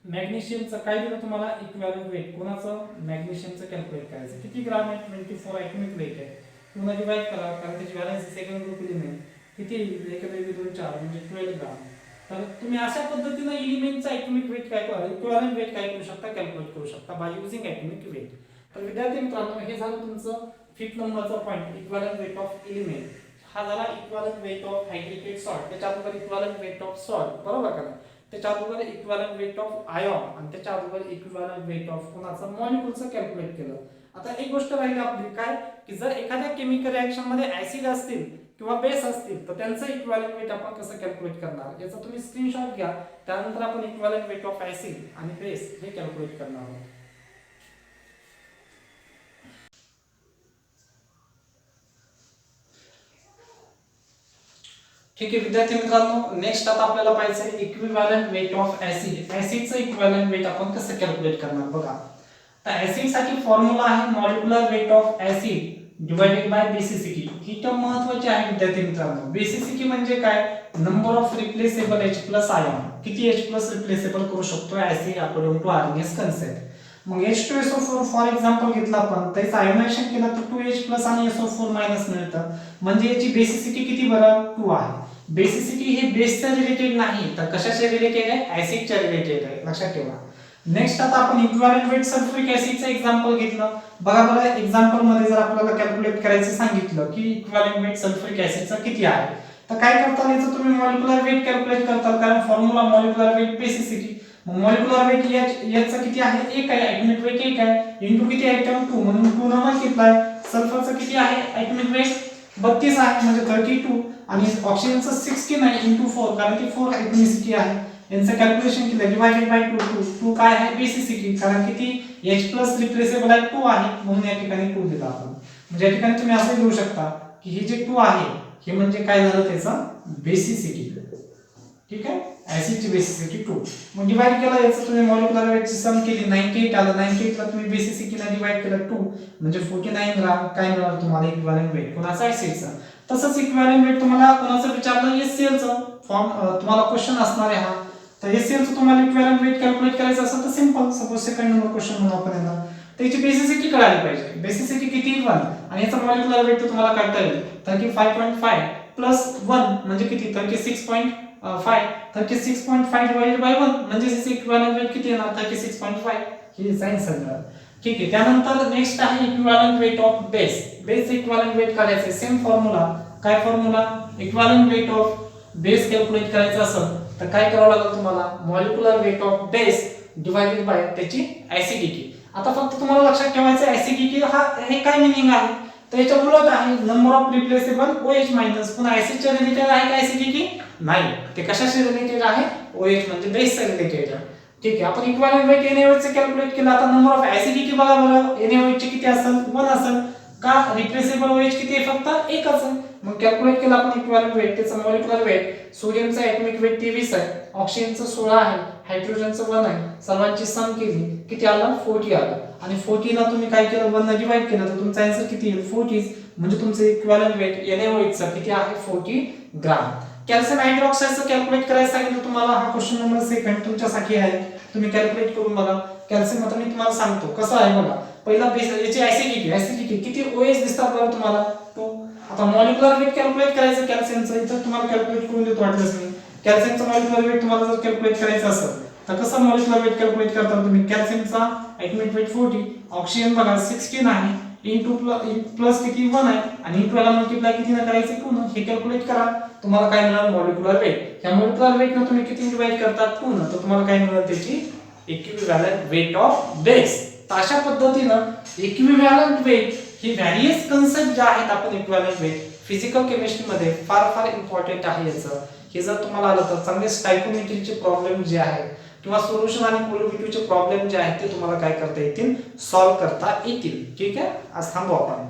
मॅग्नेशियमचं काय दिलं तुम्हाला इक्विव्हॅलेंट वेट कोणाचं मॅग्नेशियमचं कॅल्क्युलेट करायचं. किती ग्राम आहे 24 ॲटॉमिक वेट आहे. 2 ने डिवाइड करा कारण त्याची व्हॅलन्सी सेकंड ग्रुप एलिमेंट किती 1 2 4 म्हणजे 12 ग्राम. तर तुम्ही अशा पद्धतीने एलिमेंटचा ॲटॉमिक वेट काय इक्विव्हॅलेंट वेट काय करू शकता कॅल्क्युलेट करू शकता बाय युजिंग ॲटॉमिक वेट. तर विद्यार्थी मित्रांनो हे झालं तुमचं 5th नंबरचा point equivalent weight of element. हा झाला equivalent weight of hydrated salt. त्याच्याबरोबर इक्विव्हॅलेंट वेट ऑफ सॉल्ट बरोबर का नाही. त्याच्याबरोबर इक्विव्हॅलेंट वेट ऑफ आयॉन आणि त्याच्याबरोबर इक्विव्हॅलेंट वेट ऑफ कोणाचं मॉलिक्यूलचं कॅल्क्युलेट केलं. आता एक गोष्ट राहिली आपली काय की जर एखाद्या केमिकल रिएक्शन मध्ये ऍसिड असतील किंवा बेस असतील तर त्यांचं इक्विव्हॅलेंट वेट आपण कसं कॅल्क्युलेट करणार याचा तुम्ही स्क्रीनशॉट घ्या. त्यानंतर आपण इक्विव्हॅलेंट वेट ऑफ ऍसिड आणि बेस हे कॅल्क्युलेट करणार आहोत. ठीक आहे विद्यार्थी मित्रांनो. नेक्स्ट आता आपल्याला पाहिजे इक्विव्हॅलेंट वेट ऑफ ऍसिड. ऍसिडचं इक्विव्हॅलेंट वेट आपण कसं कॅल्क्युलेट करणार बघा. तर ऍसिड साठी फॉर्म्युला आहे molecular weight of acid divided by basicity. ही टर्म महत्त्वाची आहे विद्यार्थी मित्रांनो. बेसिसिटी म्हणजे काय number of replaceable H plus ion. किती H प्लस रिप्लेसेबल करू शकतो acid according to Arrhenius concept. मग H2SO4 फॉर एक्झाम्पल घेतला आपण त्याचं आयोनायझेशन केलं तर 2H प्लस आणि SO4 मायनस मिळतं. म्हणजे याची बेसिसिटी किती बरं 2 आहे. बेसिसिटी हे बेसच्या रिलेटेड नाही तर कशाच्या रिलेटेड आहे ऍसिडच्या रिलेटेड आहे लक्षात ठेवा. नेक्स्ट आता आपण इक्विव्हॅलेंट वेट सल्फ्युरिक ऍसिडचं एक्झाम्पल घेतलं. बघा बरं एक्झाम्पल मध्ये जर आपल्याला कॅल्क्युलेट करायचं सांगितलं की इक्विव्हॅलेंट वेट सल्फ्युरिक ऍसिडचा किती आहे तर काय करताल याचं तुम्ही मॉलिक्युलर वेट कॅल्क्युलेट करताल कारण फॉर्म्युला मॉलिक्युलर वेट बेसिसिटी. मग मॉलिक्युलर वेट याचं किती आहे 1 आहे ॲटॉमिक वेट 1 आहे इनटू किती आयटम 2 म्हणून 2 न मल्टिप्लाय. सल्फरचं किती आहे ॲटॉमिक वेट 32 आहे म्हणजे 32 आणि ऑक्सिजनचं 16 आहे इनटू 4 कारण की 4 ॲटॉमिसिटी आहे. यांचं कॅल्क्युलेशन केलं डिवाइडेड बाय 2 काय आहे बेसिसिटी कारण किती H प्लस रिप्लेसेबल आहे 2 आहे म्हणून या ठिकाणी 2 दिला आपण. म्हणजे या ठिकाणी तुम्ही असं लिहू शकता की हे जे 2 आहे हे म्हणजे काय झालं त्याचं बेसिसिटी. ठीक आहे ऍसिडची बेसिसिटी 2. मग डिवाइड केलं याचं तुम्ही मॉलिक्युलर वेटची सम केली 98 आलं. 98 ला तुम्ही बेसिसिटीला डिवाइड केलं 2 म्हणजे 49 ग्राम काय मिळालं तुम्हाला इक्विव्हॅलेंट वेट कोणाचा ऍसिडचा. तसंच इक्विव्हॅलेंट वेट तुम्हाला कोणाचं विचारलं HCl फॉर्म तुम्हाला क्वेश्चन असणार आहे हा. तर HCl तुम्हाला इक्विव्हॅलेंट वेट कॅल्क्युलेट करायचं असेल तर simple suppose second number question म्हणून आपण येणार त्याची बेसिसिटी कळायला पाहिजे. बेसिसिटी किती 1 आणि याचा मॉलिक्युलर वेट तुम्हाला काढता येईल 35.5 प्लस 1 म्हणजे किती 36.5. 36.5 डिवाइडेड बाय 1 म्हणजे याचे इक्विव्हॅलेंट वेट किती येणार 36.5. हे सायन्स आहे. ठीक आहे. त्यानंतर नेक्स्ट आहे equivalent weight of base. Base equivalent weight काढायचं सेम फॉर्म्युला. काय formula equivalent weight of base calculate करायचं असेल तर काय करावं लागेल तुम्हाला molecular weight of base divided by त्याची ऍसिडिटी. आता फक्त तुम्हाला लक्षात ठेवायचं ऍसिडिटी हा हे काय मीनिंग आहे तर याच्या उलट आहे number of replaceable OH minus. पुन्हा ऍसिडच्या रिलेटेड आहे का ऍसिडिटी नाही ते कशाशी रिलेटेड आहे OH म्हणजे बेसच्या रिलेटेड आहे. ठीक आहे. आपण इक्विव्हॅलेंट वेट NaOH चे कॅल्क्युलेट केलं. आता नंबर ऑफ ऍसिडिटी बघा बरं NaOH ची किती असेल 1 असेल का रिप्लेसेबल OH किती आहे फक्त एकच आहे. मग कॅल्क्युलेट केलं आपण इक्विव्हॅलेंट वेट त्याचं मॉलिक्युलर वेट सोडियमचं ॲटॉमिक वेट 23 आहे ऑक्सिजनचं 16 आहे हायड्रोजनचं 1 आहे सर्वांची सम केली किती आलं 40 आलं आणि 40 ला तुम्ही काय केलं 1 ने डिवाइड केलं तर तुमचा आन्सर किती येईल 40 म्हणजे तुमचं इक्विव्हॅलेंट वेट NaOH चं किती आहे 40 ग्राम. कॅल्शियम हायड्रॉक्साईडचं कॅल्क्युलेट करायचं सांगितलं तुम्हाला हा क्वेश्चन नंबर सेकंड तुमच्यासाठी आहे तुम्ही कॅल्क्युलेट करून बघा. कॅल्शियम आता मी तुम्हाला सांगतो कसं आहे बघा. पहिला बेस याची ऍसिडिटी किती OH दिसतात बरं तुम्हाला 2. आता मॉलिक्युलर वेट कॅल्क्युलेट करायचं कॅल्शियमचं इथं तुम्हाला कॅल्क्युलेट करून देतो वाटलंच मी. कॅल्शियमचं मॉलिक्युलर वेट तुम्हाला जर कॅल्क्युलेट करायचं असेल तर कसं मॉलिक्युलर वेट कॅल्क्युलेट करता तुम्ही कॅल्शियमचा ॲटॉमिक वेट 40 ऑक्सिजन बघा 16 आहे इंटू प्लस किती 1 आहे आणि इंटू याला मल्टिप्लाय किती न करायचं 2 न. हे कॅल्क्युलेट करा, तुम्हाला काय मिळालं मॉलिक्युलर वेट. ह्या मॉलिक्युलर वेट न तुम्ही किती डिवाइड करता 2 न, तर तुम्हाला काय मिळेल त्याची इक्विव्हॅलंट वेट ऑफ बेस. तर अशा पद्धतीनं इक्विव्हॅलंट वेट ही व्हॅरियस कन्सेप्ट ज्या आहेत आपण इक्विव्हॅलंट वेट फिजिकल केमिस्ट्री मध्ये फार फार इम्पॉर्टंट आहे याचं. हे जर तुम्हाला आलं तर चांगले स्टायकोमेट्रीचे प्रॉब्लेम जे आहेत किंवा सोल्युशन आणि कोलिबिलिटीचे प्रॉब्लेम जे आहेत ते तुम्हाला काय करता येतील, सॉल्व्ह करता येतील. ठीक आहे, आज थांबू आपण.